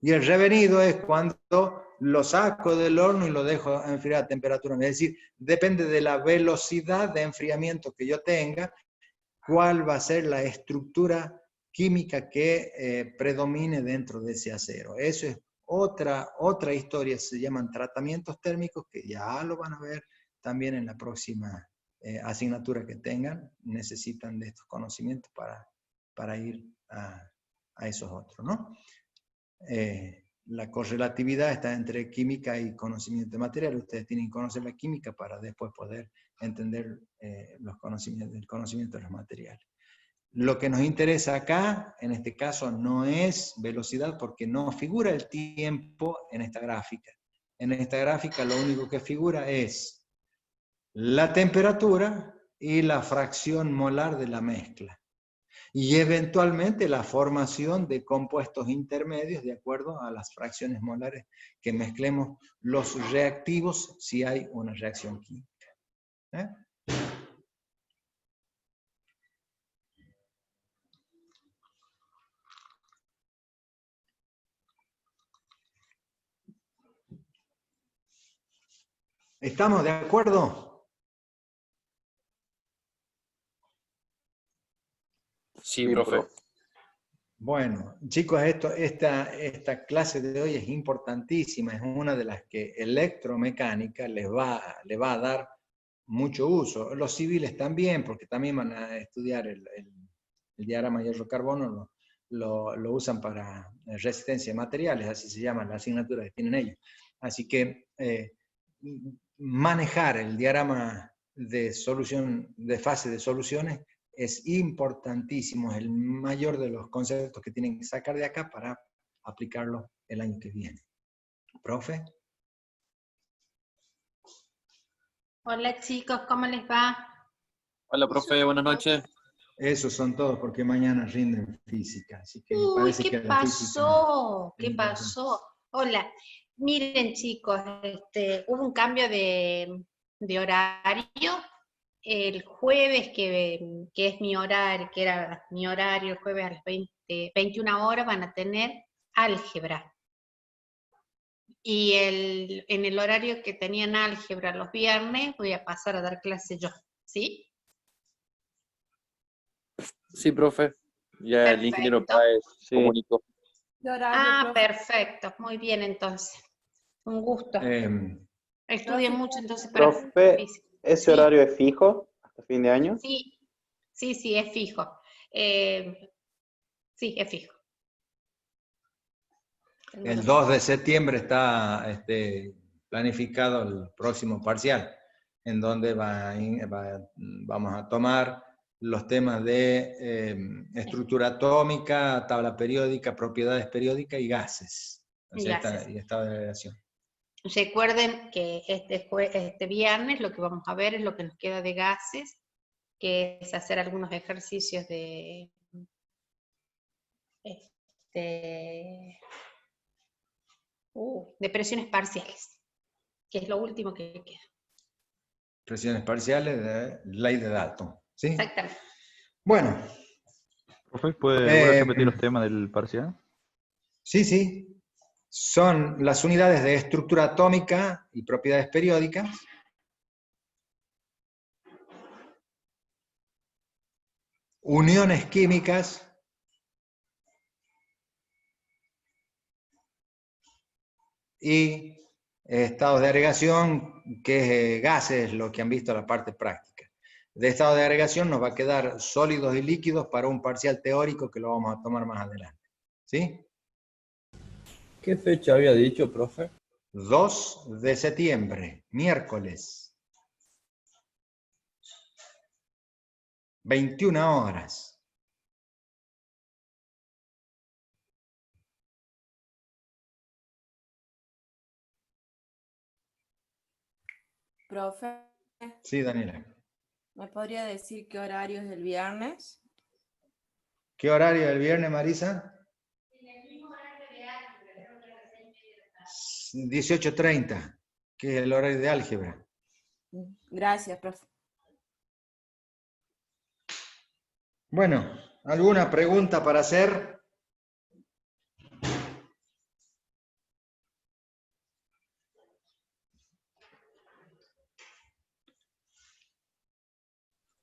Y el revenido es cuando lo saco del horno y lo dejo enfriar a temperatura. Es decir, depende de la velocidad de enfriamiento que yo tenga, cuál va a ser la estructura química que predomine dentro de ese acero. Eso es otra historia, se llaman tratamientos térmicos, que ya lo van a ver también en la próxima asignatura que tengan. Necesitan de estos conocimientos para ir a esos otros, ¿no? La correlatividad está entre química y conocimiento de material. Ustedes tienen que conocer la química para después poder entender el conocimiento de los materiales. Lo que nos interesa acá, en este caso, no es velocidad porque no figura el tiempo en esta gráfica. En esta gráfica lo único que figura es la temperatura y la fracción molar de la mezcla. Y eventualmente la formación de compuestos intermedios de acuerdo a las fracciones molares que mezclemos los reactivos si hay una reacción química. ¿Estamos de acuerdo? Sí, profe. Bueno, chicos, esta clase de hoy es importantísima, es una de las que electromecánica les va a dar mucho uso. Los civiles también, porque también van a estudiar el diagrama hierro-carbono, lo usan para resistencia de materiales, así se llama la asignatura que tienen ellos. Así que manejar el diagrama de fase de soluciones es importantísimo, es el mayor de los conceptos que tienen que sacar de acá para aplicarlo el año que viene. ¿Profe? Hola chicos, ¿cómo les va? Hola, profe, buenas noches. Esos son todos porque mañana rinden física. Así que Uy, parece ¿qué que la física... pasó? ¿Qué pasó? Hola, miren chicos, hubo un cambio de horario. El jueves, que es mi horario, que era mi horario, el jueves a las 21 horas van a tener álgebra. Y en el horario que tenían álgebra los viernes, voy a pasar a dar clase yo, ¿sí? Sí, profe. Ya Perfecto. el ingeniero Páez comunicó. Perfecto, muy bien entonces. Un gusto. Estudien mucho entonces para Profe, ¿ese sí. horario es fijo hasta fin de año? Sí, es fijo. Sí, es fijo. El 2 de septiembre está planificado el próximo parcial, en donde vamos a tomar los temas de estructura atómica, tabla periódica, propiedades periódicas y gases. O sea, y estado de agregación. Recuerden que este viernes lo que vamos a ver es lo que nos queda de gases, que es hacer algunos ejercicios de presiones parciales, que es lo último que queda. Presiones parciales de ley de Dalton, ¿sí? Exactamente. Bueno. Profe, ¿puede repetir los temas del parcial? Sí. Son las unidades de estructura atómica y propiedades periódicas. Uniones químicas. Y estados de agregación, que es gases, lo que han visto en la parte práctica. De estado de agregación nos va a quedar sólidos y líquidos para un parcial teórico que lo vamos a tomar más adelante. ¿Sí? ¿Qué fecha había dicho, profe? 2 de septiembre, miércoles. 21 horas. Profe, Sí, Daniela. ¿me podría decir qué horario es el viernes? ¿Qué horario del viernes, Marisa? 18:30, que es el horario de álgebra. Gracias, profe. Bueno, ¿alguna pregunta para hacer?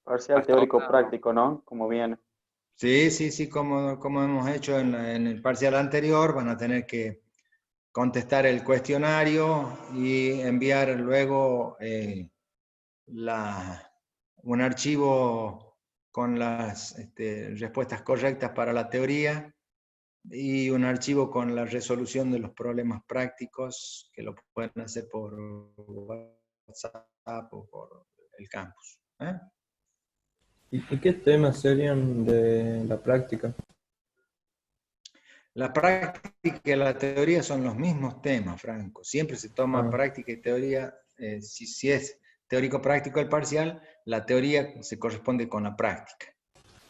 Parcial Hasta teórico ahora- práctico, ¿no? Como viene. Sí, como hemos hecho en el parcial anterior, van a tener que contestar el cuestionario y enviar luego un archivo con las respuestas correctas para la teoría y un archivo con la resolución de los problemas prácticos que lo pueden hacer por WhatsApp o por el campus. ¿Y qué temas serían de la práctica? La práctica y la teoría son los mismos temas, Franco. Siempre se toma práctica y teoría. Si es teórico-práctico el parcial, la teoría se corresponde con la práctica.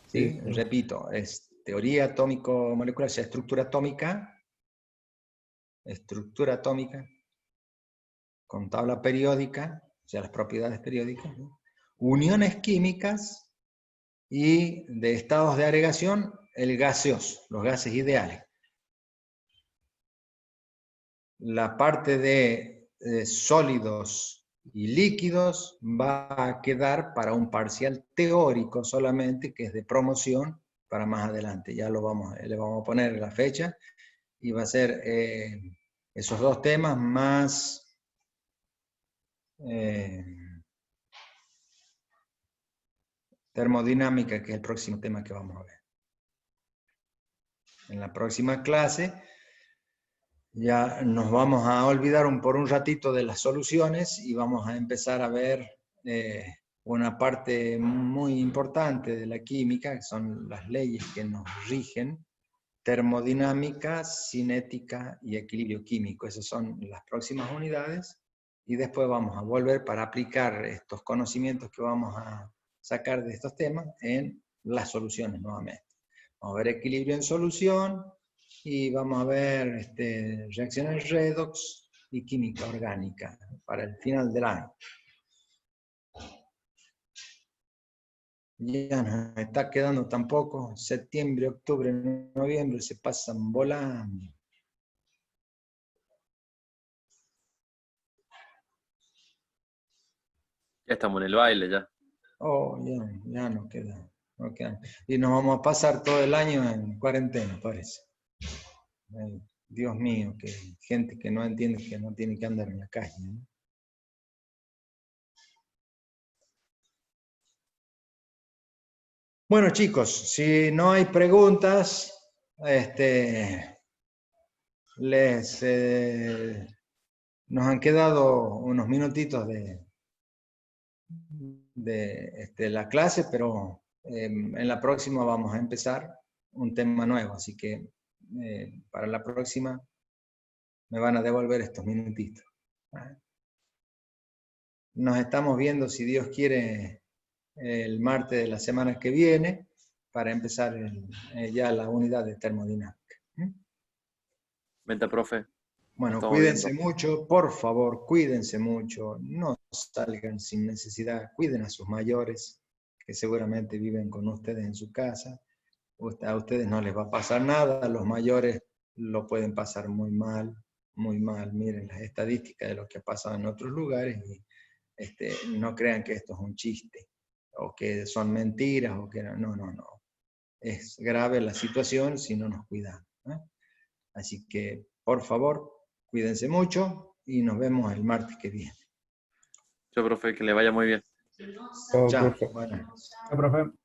¿Sí? Sí, sí. Repito, es teoría atómico-molecular, o sea, estructura atómica, con tabla periódica, o sea, las propiedades periódicas, ¿no? Uniones químicas y de estados de agregación, el gaseoso, los gases ideales. La parte de sólidos y líquidos va a quedar para un parcial teórico solamente, que es de promoción para más adelante. Ya le vamos a poner la fecha y va a ser esos dos temas más termodinámica, que es el próximo tema que vamos a ver. En la próxima clase ya nos vamos a olvidar por un ratito de las soluciones y vamos a empezar a ver una parte muy importante de la química, que son las leyes que nos rigen: termodinámica, cinética y equilibrio químico. Esas son las próximas unidades. Y después vamos a volver para aplicar estos conocimientos que vamos a sacar de estos temas en las soluciones nuevamente. Vamos a ver equilibrio en solución y vamos a ver reacciones redox y química orgánica para el final del año. Ya nos está quedando tampoco. Septiembre, octubre, noviembre se pasan volando. Ya estamos en el baile ya. Oh, ya no queda. Y nos vamos a pasar todo el año en cuarentena, parece. Ay, Dios mío, que gente que no entiende que no tiene que andar en la calle, ¿no? Bueno, chicos, si no hay preguntas, nos han quedado unos minutitos de la clase, pero en la próxima vamos a empezar un tema nuevo, así que para la próxima me van a devolver estos minutitos. Nos estamos viendo, si Dios quiere, el martes de la semana que viene para empezar ya la unidad de termodinámica. Vente, profe. Bueno, Estamos cuídense viendo. mucho, por favor, cuídense mucho, no salgan sin necesidad, cuiden a sus mayores, que seguramente viven con ustedes en su casa. A ustedes no les va a pasar nada, a los mayores lo pueden pasar muy mal, muy mal. Miren las estadísticas de lo que ha pasado en otros lugares y no crean que esto es un chiste, o que son mentiras, o que no. Es grave la situación si no nos cuidamos, ¿eh? Así que, por favor, cuídense mucho y nos vemos el martes que viene. Yo, profe, que le vaya muy bien. Chao, Chao. profe. Buenas noches. Profe.